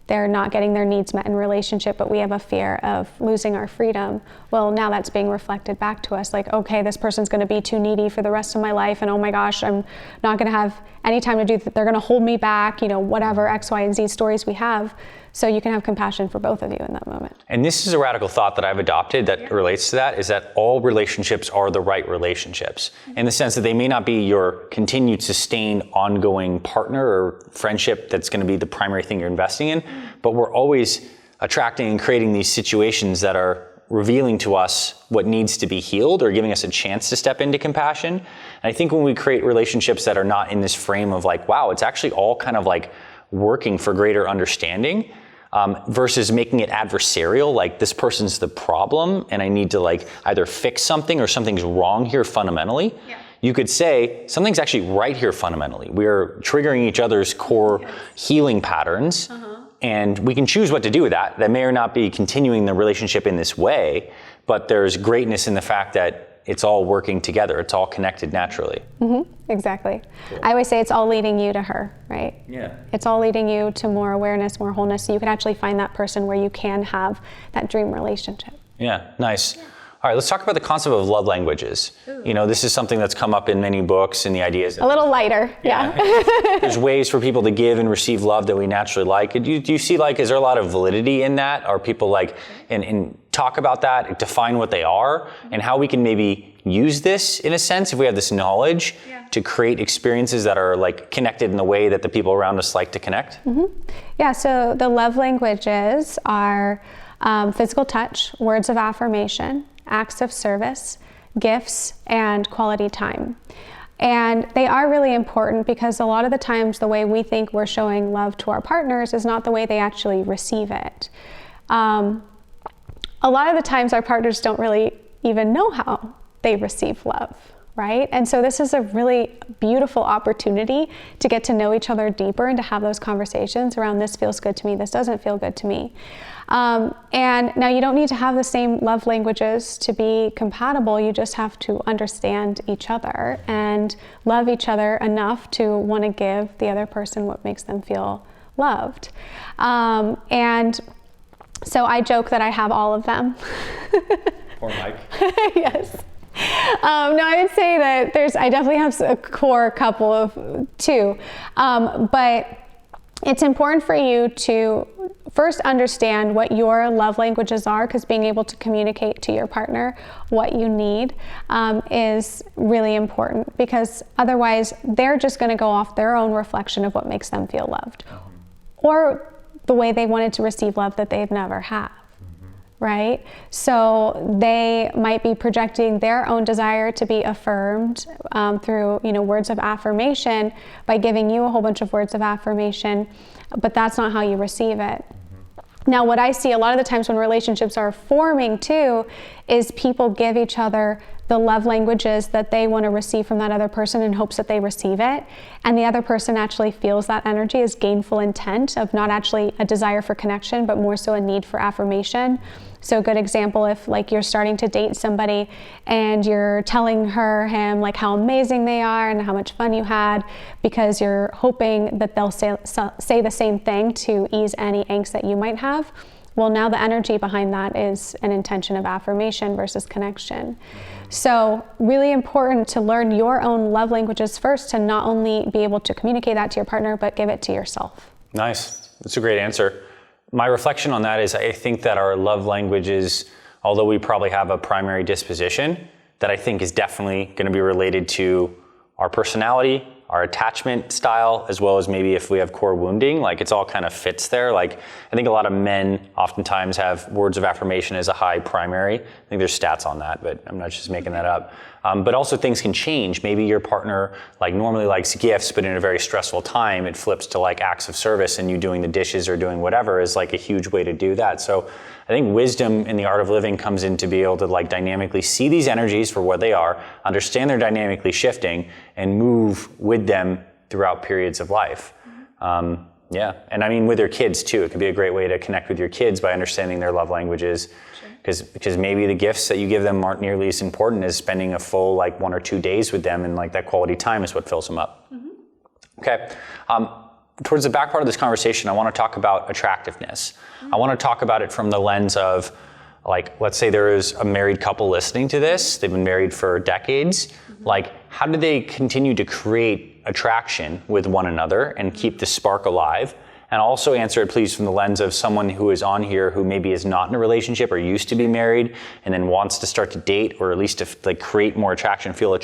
not getting their needs met in relationship, but we have a fear of losing our freedom, well, now that's being reflected back to us, like, okay, this person's gonna be too needy for the rest of my life, and oh my gosh, I'm not gonna have any time to do that, they're gonna hold me back, whatever X, Y, and Z stories we have. So you can have compassion for both of you in that moment. And this is a radical thought that I've adopted that relates to that, is that all relationships are the right relationships, in the sense that they may not be your continued, sustained, ongoing partner or friendship that's going to be the primary thing you're investing in, but we're always attracting and creating these situations that are revealing to us what needs to be healed, or giving us a chance to step into compassion. And I think when we create relationships that are not in this frame of like, wow, it's actually all kind of like working for greater understanding, versus making it adversarial, like this person's the problem and I need to like either fix something or something's wrong here fundamentally. Yeah. You could say something's actually right here fundamentally. We're triggering each other's core healing patterns, and we can choose what to do with that. That may or not be continuing the relationship in this way, but there's greatness in the fact that it's all working together. It's all connected naturally. Mm-hmm. Exactly. Cool. I always say it's all leading you to her, right? Yeah. It's all leading you to more awareness, more wholeness, so you can actually find that person where you can have that dream relationship. Yeah, nice. Yeah. All right, let's talk about the concept of love languages. Ooh. This is something that's come up in many books, and the idea is a little lighter, yeah. There's ways for people to give and receive love that we naturally like. Do you see, like, is there a lot of validity in that? Are people like, and talk about that, define what they are, and how we can maybe use this in a sense, if we have this knowledge, to create experiences that are like connected in the way that the people around us like to connect? Mm-hmm. Yeah, so the love languages are physical touch, words of affirmation, acts of service, gifts, and quality time. And they are really important because a lot of the times the way we think we're showing love to our partners is not the way they actually receive it. A lot of the times our partners don't really even know how they receive love, right? And so this is a really beautiful opportunity to get to know each other deeper and to have those conversations around, this feels good to me, this doesn't feel good to me. And now you don't need to have the same love languages to be compatible. You just have to understand each other and love each other enough to want to give the other person what makes them feel loved. And so I joke that I have all of them. Poor Mike. Yes. No, I would say that I definitely have a core couple of two. But it's important for you to first understand what your love languages are, because being able to communicate to your partner what you need is really important, because otherwise they're just going to go off their own reflection of what makes them feel loved, or the way they wanted to receive love that they've never had. Right? So they might be projecting their own desire to be affirmed through, words of affirmation by giving you a whole bunch of words of affirmation, but that's not how you receive it. Now, what I see a lot of the times when relationships are forming too, is people give each other the love languages that they want to receive from that other person in hopes that they receive it. And the other person actually feels that energy as gainful intent of not actually a desire for connection, but more so a need for affirmation. So a good example, if like you're starting to date somebody and you're telling him like how amazing they are and how much fun you had, because you're hoping that they'll say the same thing to ease any angst that you might have. Well, now the energy behind that is an intention of affirmation versus connection. So really important to learn your own love languages first, to not only be able to communicate that to your partner, but give it to yourself. Nice. That's a great answer. My reflection on that is I think that our love languages, although we probably have a primary disposition, that I think is definitely going to be related to our personality, our attachment style, as well as maybe if we have core wounding, like it's all kind of fits there. Like I think a lot of men oftentimes have words of affirmation as a high primary. I think there's stats on that, but I'm not just making that up. But also things can change. Maybe your partner like normally likes gifts, but in a very stressful time, it flips to like acts of service, and you doing the dishes or doing whatever is like a huge way to do that. So I think wisdom in the art of living comes in to be able to like dynamically see these energies for what they are, understand they're dynamically shifting, and move with them throughout periods of life. Yeah, and I mean with your kids too. It could be a great way to connect with your kids by understanding their love languages, because maybe the gifts that you give them aren't nearly as important as spending a full like 1 or 2 days with them, and like that quality time is what fills them up. Okay. Towards the back part of this conversation, I want to talk about attractiveness. I want to talk about it from the lens of, like, let's say there is a married couple listening to this. They've been married for decades. Like, how do they continue to create attraction with one another and keep the spark alive? And also answer it, please, from the lens of someone who is on here who maybe is not in a relationship or used to be married and then wants to start to date, or at least to like create more attraction, feel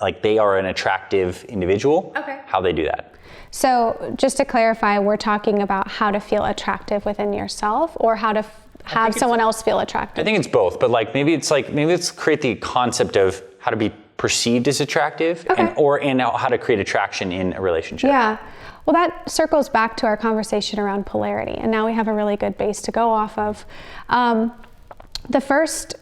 like they are an attractive individual. Okay. How they do that. So just to clarify, we're talking about how to feel attractive within yourself, or how to have someone else feel attractive. I think it's both, but like maybe let's create the concept of how to be perceived as attractive, okay. and how to create attraction in a relationship. Yeah. Well, that circles back to our conversation around polarity, and now we have a really good base to go off of. The first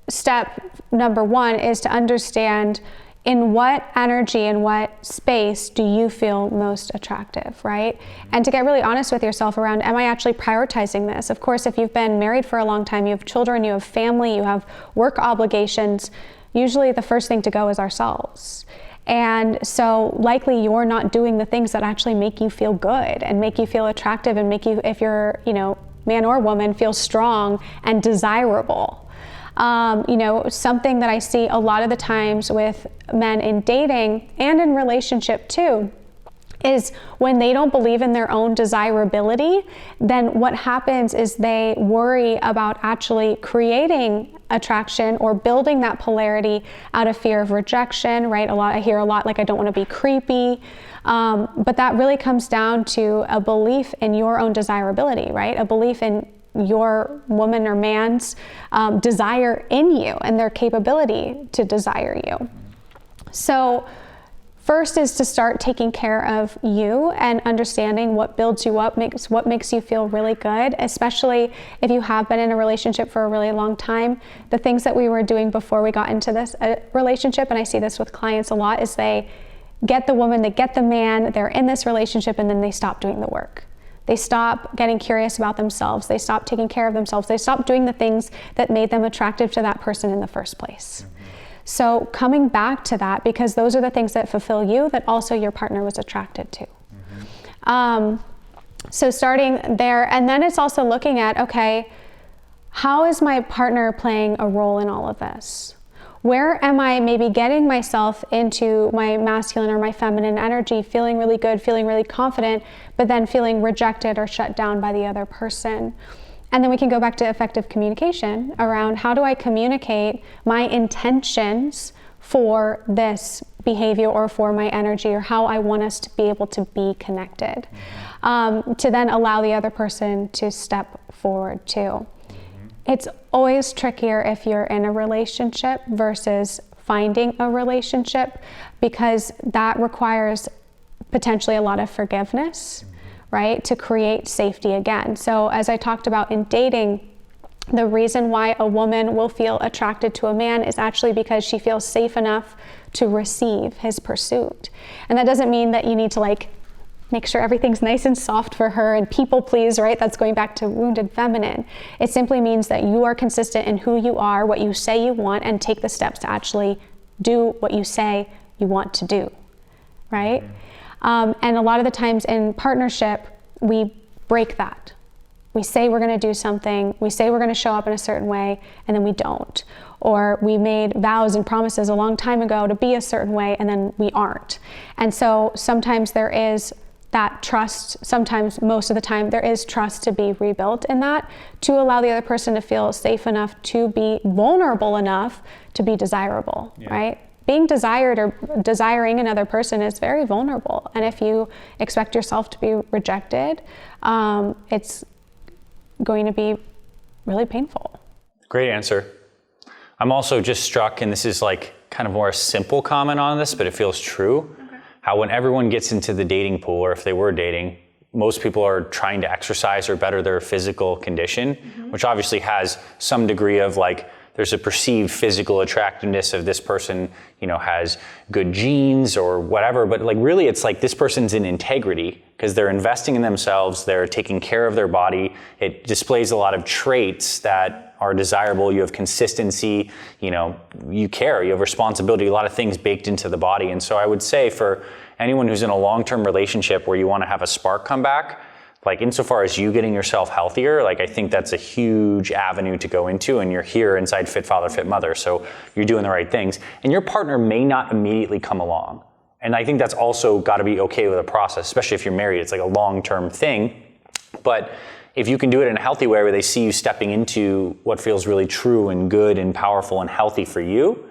step, number one, is to understand in what energy and what space do you feel most attractive, right? And to get really honest with yourself around, am I actually prioritizing this? Of course, if you've been married for a long time, you have children, you have family, you have work obligations, usually the first thing to go is ourselves. And so likely you're not doing the things that actually make you feel good and make you feel attractive and make you, if you're, man or woman, feel strong and desirable. Something that I see a lot of the times with men in dating and in relationship too, is when they don't believe in their own desirability, then what happens is they worry about actually creating attraction or building that polarity out of fear of rejection, right? I hear a lot like, I don't want to be creepy. But that really comes down to a belief in your own desirability, right? A belief in your woman or man's desire in you and their capability to desire you. So first is to start taking care of you and understanding what builds you up, what makes you feel really good, especially if you have been in a relationship for a really long time. The things that we were doing before we got into this relationship, and I see this with clients a lot, is they get the woman, they get the man, they're in this relationship, and then they stop doing the work. They stop getting curious about themselves. They stop taking care of themselves. They stop doing the things that made them attractive to that person in the first place. So coming back to that, because those are the things that fulfill you, that also your partner was attracted to. So starting there, and then it's also looking at, okay, how is my partner playing a role in all of this? Where am I maybe getting myself into my masculine or my feminine energy, feeling really good, feeling really confident, but then feeling rejected or shut down by the other person? And then we can go back to effective communication around, how do I communicate my intentions for this behavior or for my energy, or how I want us to be able to be connected, to then allow the other person to step forward too. It's always trickier if you're in a relationship versus finding a relationship, because that requires potentially a lot of forgiveness, right? To create safety again. So as I talked about in dating, the reason why a woman will feel attracted to a man is actually because she feels safe enough to receive his pursuit. And that doesn't mean that you need to make sure everything's nice and soft for her and people please, right? That's going back to wounded feminine. It simply means that you are consistent in who you are, what you say you want, and take the steps to actually do what you say you want to do, right? And a lot of the times in partnership, we break that. We say we're going to do something, we say we're going to show up in a certain way, and then we don't. Or we made vows and promises a long time ago to be a certain way, and then we aren't. And so sometimes there is that trust, sometimes most of the time there is trust to be rebuilt in that, to allow the other person to feel safe enough to be vulnerable enough to be desirable, right? being desired or desiring another person is very vulnerable. And if you expect yourself to be rejected, it's going to be really painful. Great answer. I'm also just struck, and this is like kind of more a simple comment on this, but it feels true, how when everyone gets into the dating pool, or if they were dating, most people are trying to exercise or better their physical condition, which obviously has some degree of like, there's a perceived physical attractiveness of this person, has good genes or whatever, but like really it's like this person's in integrity because they're investing in themselves, they're taking care of their body. It displays a lot of traits that are desirable. You have consistency, you care, you have responsibility, a lot of things baked into the body. And so I would say for anyone who's in a long-term relationship where you want to have a spark come back, like insofar as you getting yourself healthier, like I think that's a huge avenue to go into, and you're here inside Fit Father, Fit Mother, so you're doing the right things. And your partner may not immediately come along. And I think that's also got to be okay with a process, especially if you're married. It's like a long-term thing. But if you can do it in a healthy way where they see you stepping into what feels really true and good and powerful and healthy for you,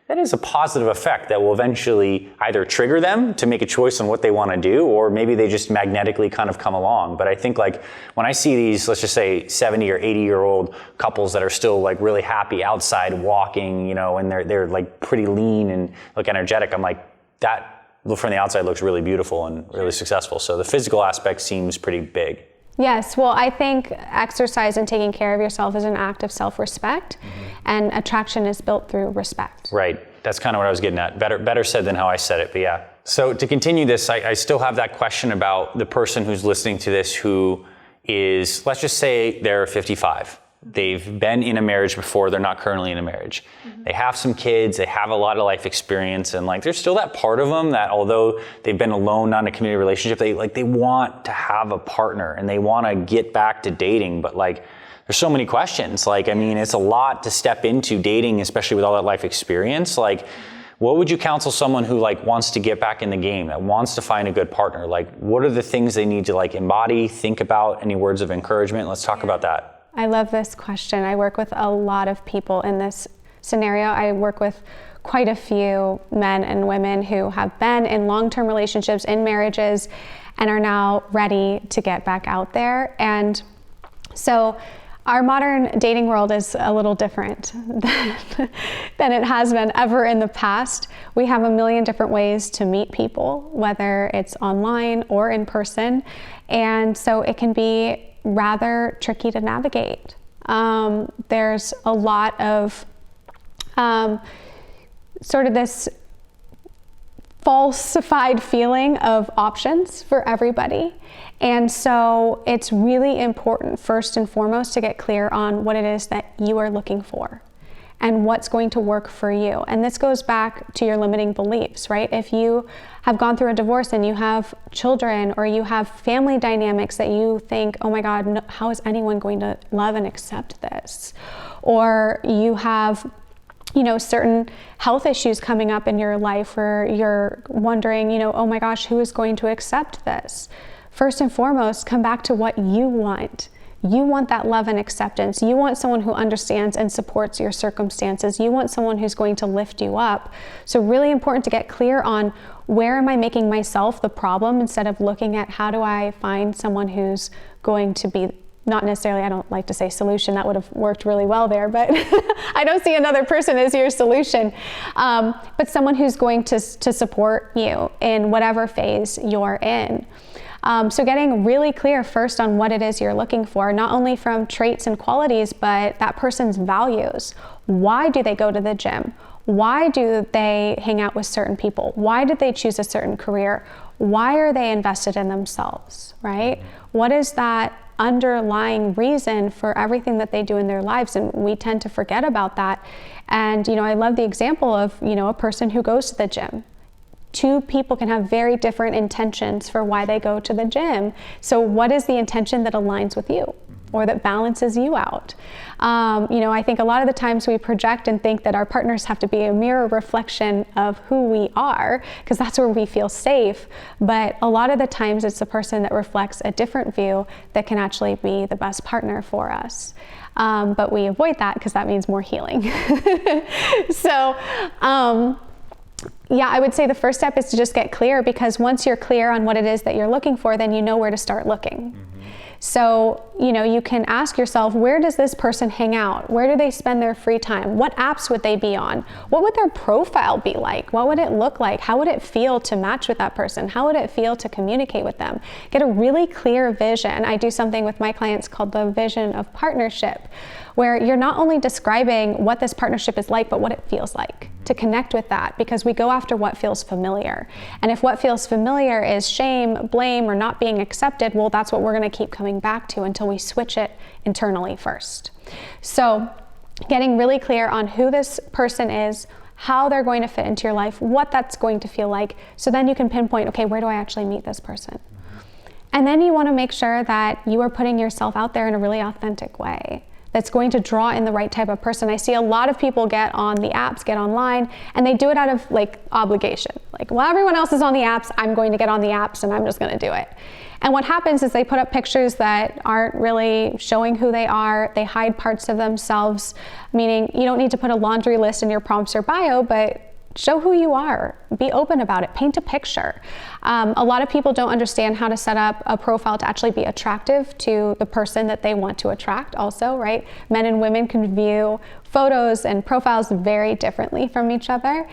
that is a positive effect that will eventually either trigger them to make a choice on what they want to do, or maybe they just magnetically kind of come along. But I think like when I see these, let's just say 70 or 80-year-old couples that are still like really happy outside walking, and they're like pretty lean and look energetic, I'm like, that from the outside looks really beautiful and really successful. So the physical aspect seems pretty big. Yes, well, I think exercise and taking care of yourself is an act of self-respect, and attraction is built through respect. Right, that's kind of what I was getting at. Better said than how I said it, but yeah. So to continue this, I still have that question about the person who's listening to this who is, let's just say they're 55. They've been in a marriage before, they're not currently in a marriage. They have some kids, they have a lot of life experience, and like there's still that part of them that although they've been alone, not in a committed relationship, they want to have a partner and they want to get back to dating, but like there's so many questions. Like, I mean, it's a lot to step into dating, especially with all that life experience. Like, what would you counsel someone who like wants to get back in the game, that wants to find a good partner? Like, what are the things they need to like embody, think about? Any words of encouragement? Let's talk about that. I love this question. I work with a lot of people in this scenario. I work with quite a few men and women who have been in long-term relationships, in marriages, and are now ready to get back out there. And so our modern dating world is a little different than it has been ever in the past. We have a million different ways to meet people, whether it's online or in person. And so it can be rather tricky to navigate. There's a lot of sort of this falsified feeling of options for everybody. And so it's really important, first and foremost, to get clear on what it is that you are looking for and what's going to work for you. And this goes back to your limiting beliefs, right? If you have gone through a divorce and you have children, or you have family dynamics that you think, oh my God, no, how is anyone going to love and accept this? Or you have certain health issues coming up in your life where you're wondering, oh my gosh, who is going to accept this? First and foremost, come back to what you want. You want that love and acceptance. You want someone who understands and supports your circumstances. You want someone who's going to lift you up. So really important to get clear on, where am I making myself the problem, instead of looking at how do I find someone who's going to be, not necessarily, I don't like to say solution, that would have worked really well there, but I don't see another person as your solution, but someone who's going to support you in whatever phase you're in. So getting really clear first on what it is you're looking for, not only from traits and qualities, but that person's values. Why do they go to the gym? Why do they hang out with certain people? Why did they choose a certain career? Why are they invested in themselves, right? What is that underlying reason for everything that they do in their lives? And we tend to forget about that. And, I love the example of, a person who goes to the gym. Two people can have very different intentions for why they go to the gym. So what is the intention that aligns with you or that balances you out? I think a lot of the times we project and think that our partners have to be a mirror reflection of who we are, because that's where we feel safe. But a lot of the times it's the person that reflects a different view that can actually be the best partner for us. But we avoid that because that means more healing. So, Yeah, I would say the first step is to just get clear, because once you're clear on what it is that you're looking for, then you know where to start looking. So, you can ask yourself, where does this person hang out? Where do they spend their free time? What apps would they be on? What would their profile be like? What would it look like? How would it feel to match with that person? How would it feel to communicate with them? Get a really clear vision. I do something with my clients called the vision of partnership, where you're not only describing what this partnership is like, but what it feels like, to connect with that, because we go after what feels familiar. And if what feels familiar is shame, blame, or not being accepted, well, that's what we're gonna keep coming back to until we switch it internally first. So getting really clear on who this person is, how they're going to fit into your life, what that's going to feel like, so then you can pinpoint, okay, where do I actually meet this person? And then you wanna make sure that you are putting yourself out there in a really authentic way that's going to draw in the right type of person. I see a lot of people get on the apps, get online, and they do it out of obligation. Well, everyone else is on the apps, I'm going to get on the apps and I'm just gonna do it. And what happens is they put up pictures that aren't really showing who they are. They hide parts of themselves, meaning you don't need to put a laundry list in your prompts or bio, but show who you are, be open about it, paint a picture. A lot of people don't understand how to set up a profile to actually be attractive to the person that they want to attract also, right? Men and women can view photos and profiles very differently from each other.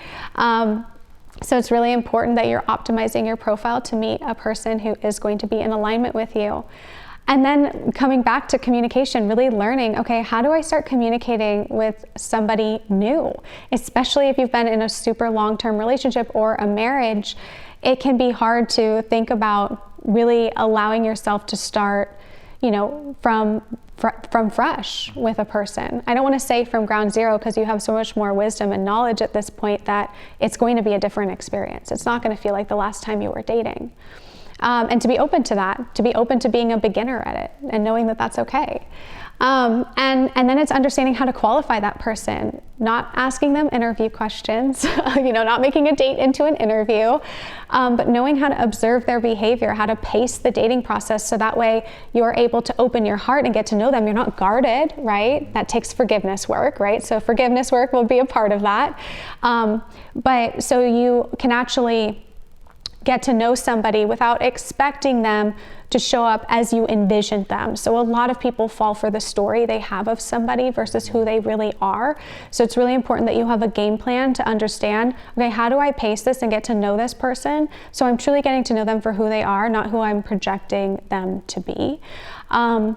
So it's really important that you're optimizing your profile to meet a person who is going to be in alignment with you. And then coming back to communication, really learning, okay, how do I start communicating with somebody new? Especially if you've been in a super long-term relationship or a marriage, it can be hard to think about really allowing yourself to start, from fresh with a person. I don't want to say from ground zero, because you have so much more wisdom and knowledge at this point that it's going to be a different experience. It's not going to feel like the last time you were dating. And to be open to that, to be open to being a beginner at it and knowing that that's okay. And then it's understanding how to qualify that person, not asking them interview questions, not making a date into an interview, but knowing how to observe their behavior, how to pace the dating process, so that way you're able to open your heart and get to know them. You're not guarded, right? That takes forgiveness work, right? So forgiveness work will be a part of that. But so you can actually get to know somebody without expecting them to show up as you envisioned them. So a lot of people fall for the story they have of somebody versus who they really are. So it's really important that you have a game plan to understand, okay, how do I pace this and get to know this person? So I'm truly getting to know them for who they are, not who I'm projecting them to be. And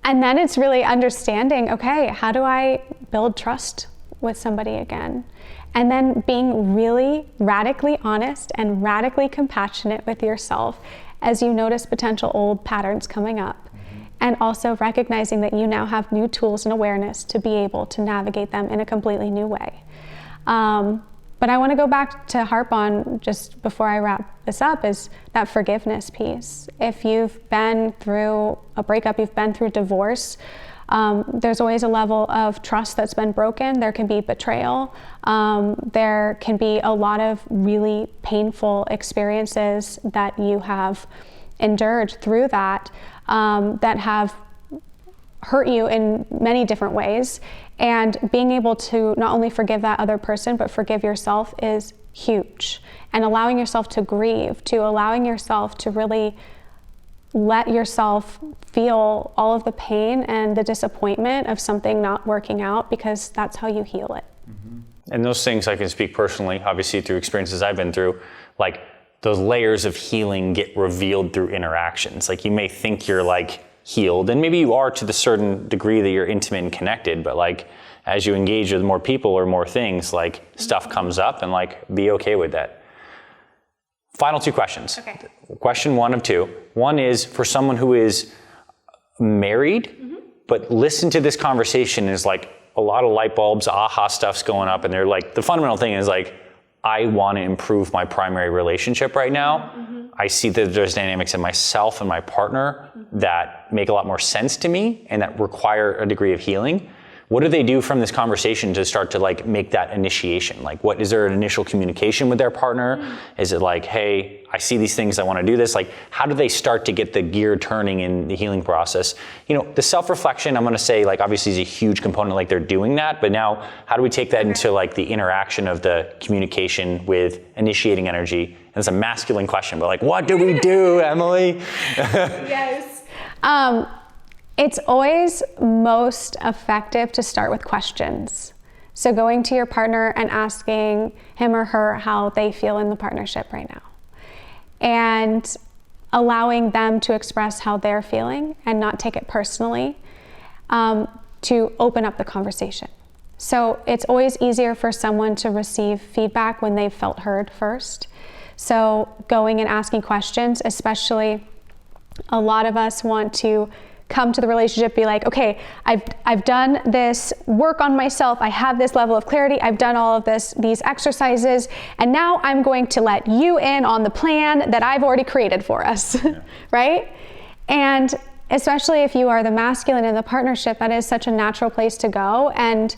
then it's really understanding, okay, how do I build trust with somebody again? And then being really radically honest and radically compassionate with yourself as you notice potential old patterns coming up. And also recognizing that you now have new tools and awareness to be able to navigate them in a completely new way. But I want to go back to harp on, just before I wrap this up, is that forgiveness piece. If you've been through a breakup, you've been through divorce, there's always a level of trust that's been broken. There can be betrayal. There can be a lot of really painful experiences that you have endured through that, that have hurt you in many different ways. And being able to not only forgive that other person, but forgive yourself is huge. And allowing yourself to grieve, to allowing yourself to really let yourself feel all of the pain and the disappointment of something not working out, because that's how you heal it. And those things, I can speak personally, obviously through experiences I've been through, those layers of healing get revealed through interactions. You may think you're healed, and maybe you are to the certain degree that you're intimate and connected, but as you engage with more people or more things, stuff comes up, and be okay with that. Final two questions. Okay. Question one of two. One is for someone who is married, but listen to this conversation and is a lot of light bulbs, aha stuff's going up, and they're the fundamental thing is I want to improve my primary relationship right now. I see that there's dynamics in myself and my partner that make a lot more sense to me and that require a degree of healing. what do they do from this conversation to start to like make that initiation? Like, what is there an initial communication with their partner? Is it like, hey, I see these things, I want to do this? Like, how do they start to get the gear turning in the healing process? You know, the self-reflection, I'm going to say, like, obviously is a huge component, like they're doing that, but now how do we take that into like the interaction of the communication with initiating energy? And it's a masculine question, but like, what do we do, Emily? Yes. It's always most effective to start with questions. So going to your partner and asking him or her how they feel in the partnership right now. And allowing them to express how they're feeling and not take it personally, to open up the conversation. So it's always easier for someone to receive feedback when they've felt heard first. So going and asking questions, especially a lot of us want to come to the relationship, be like, okay, I've done this work on myself. I have this level of clarity. I've done all of these exercises, and now I'm going to let you in on the plan that I've already created for us, right? And especially if you are the masculine in the partnership, that is such a natural place to go. And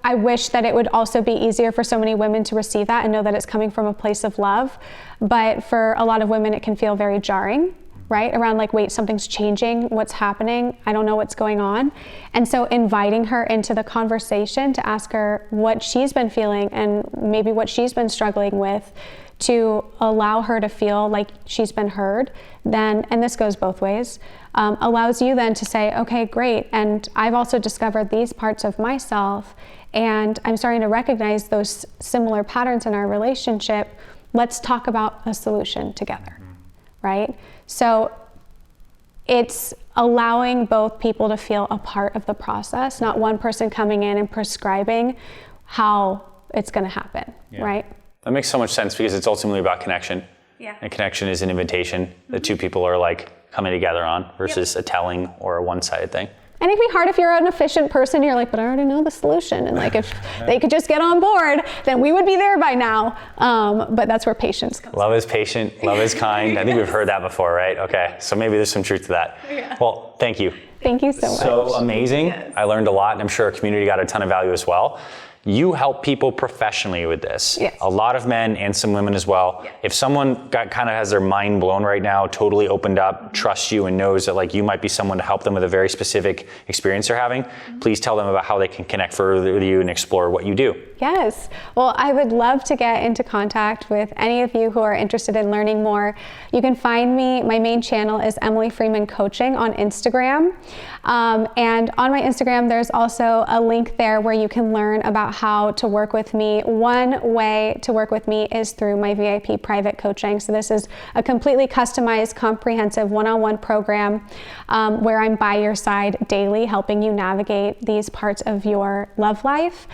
I wish that it would also be easier for so many women to receive that and know that it's coming from a place of love. But for a lot of women, it can feel very jarring, right? Around like, wait, something's changing, what's happening? I don't know what's going on. And so inviting her into the conversation to ask her what she's been feeling and maybe what she's been struggling with, to allow her to feel like she's been heard, then, and this goes both ways, allows you then to say, okay, great. And I've also discovered these parts of myself, and I'm starting to recognize those similar patterns in our relationship. Let's talk about a solution together, right? So it's allowing both people to feel a part of the process, not one person coming in and prescribing how it's going to happen, right? That makes so much sense, because it's ultimately about connection. Yeah. And connection is an invitation that two people are like coming together on, versus a telling or a one-sided thing. And it can be hard if you're an efficient person, you're like, but I already know the solution. And like, if they could just get on board, then we would be there by now. But that's where patience comes. Love is patient, love is kind. I think we've heard that before, right? Okay, so maybe there's some truth to that. Yeah. Well, thank you. Thank you so much. So amazing. Yes. I learned a lot, and I'm sure our community got a ton of value as well. You help people professionally with this. Yes. A lot of men and some women as well. Yeah. If someone kind of has their mind blown right now, totally opened up, trusts you and knows that like you might be someone to help them with a very specific experience they're having, please tell them about how they can connect further with you and explore what you do. Yes. Well, I would love to get into contact with any of you who are interested in learning more. You can find me, my main channel is Emily Freeman Coaching on Instagram. And on my Instagram, there's also a link there where you can learn about how to work with me. One way to work with me is through my VIP private coaching. So this is a completely customized, comprehensive one-on-one program where I'm by your side daily, helping you navigate these parts of your love life.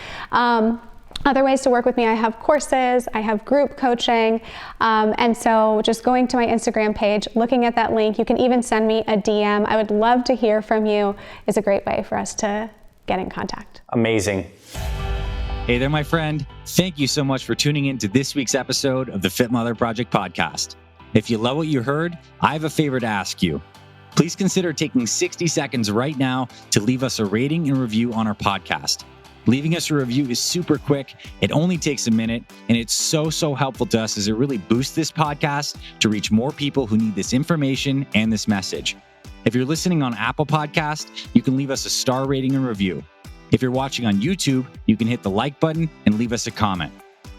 Other ways to work with me, I have courses, I have group coaching, and so just going to my Instagram page, looking at that link, you can even send me a DM. I would love to hear from you. It's a great way for us to get in contact. Amazing. Hey there, my friend. Thank you so much for tuning in to this week's episode of the Fit Mother Project podcast. If you love what you heard, I have a favor to ask you. Please consider taking 60 seconds right now to leave us a rating and review on our podcast. Leaving us a review is super quick. It only takes a minute, and it's so helpful to us as it really boosts this podcast to reach more people who need this information and this message. If you're listening on Apple Podcast, you can leave us a star rating and review. If you're watching on YouTube, you can hit the like button and leave us a comment.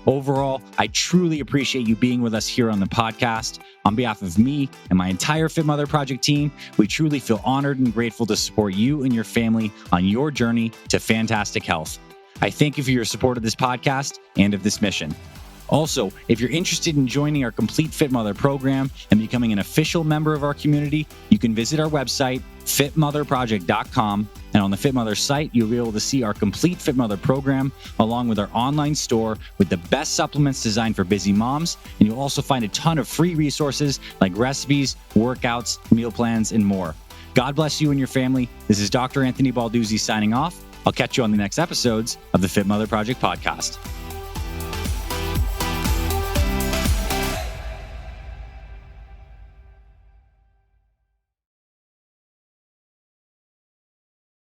Overall, I truly appreciate you being with us here on the podcast. On behalf of me and my entire Fit Mother Project team, we truly feel honored and grateful to support you and your family on your journey to fantastic health. I thank you for your support of this podcast and of this mission. Also, if you're interested in joining our Complete Fit Mother program and becoming an official member of our community, you can visit our website, fitmotherproject.com. And on the Fit Mother site, you'll be able to see our Complete Fit Mother program, along with our online store with the best supplements designed for busy moms. And you'll also find a ton of free resources like recipes, workouts, meal plans, and more. God bless you and your family. This is Dr. Anthony Balduzzi signing off. I'll catch you on the next episodes of the Fit Mother Project podcast.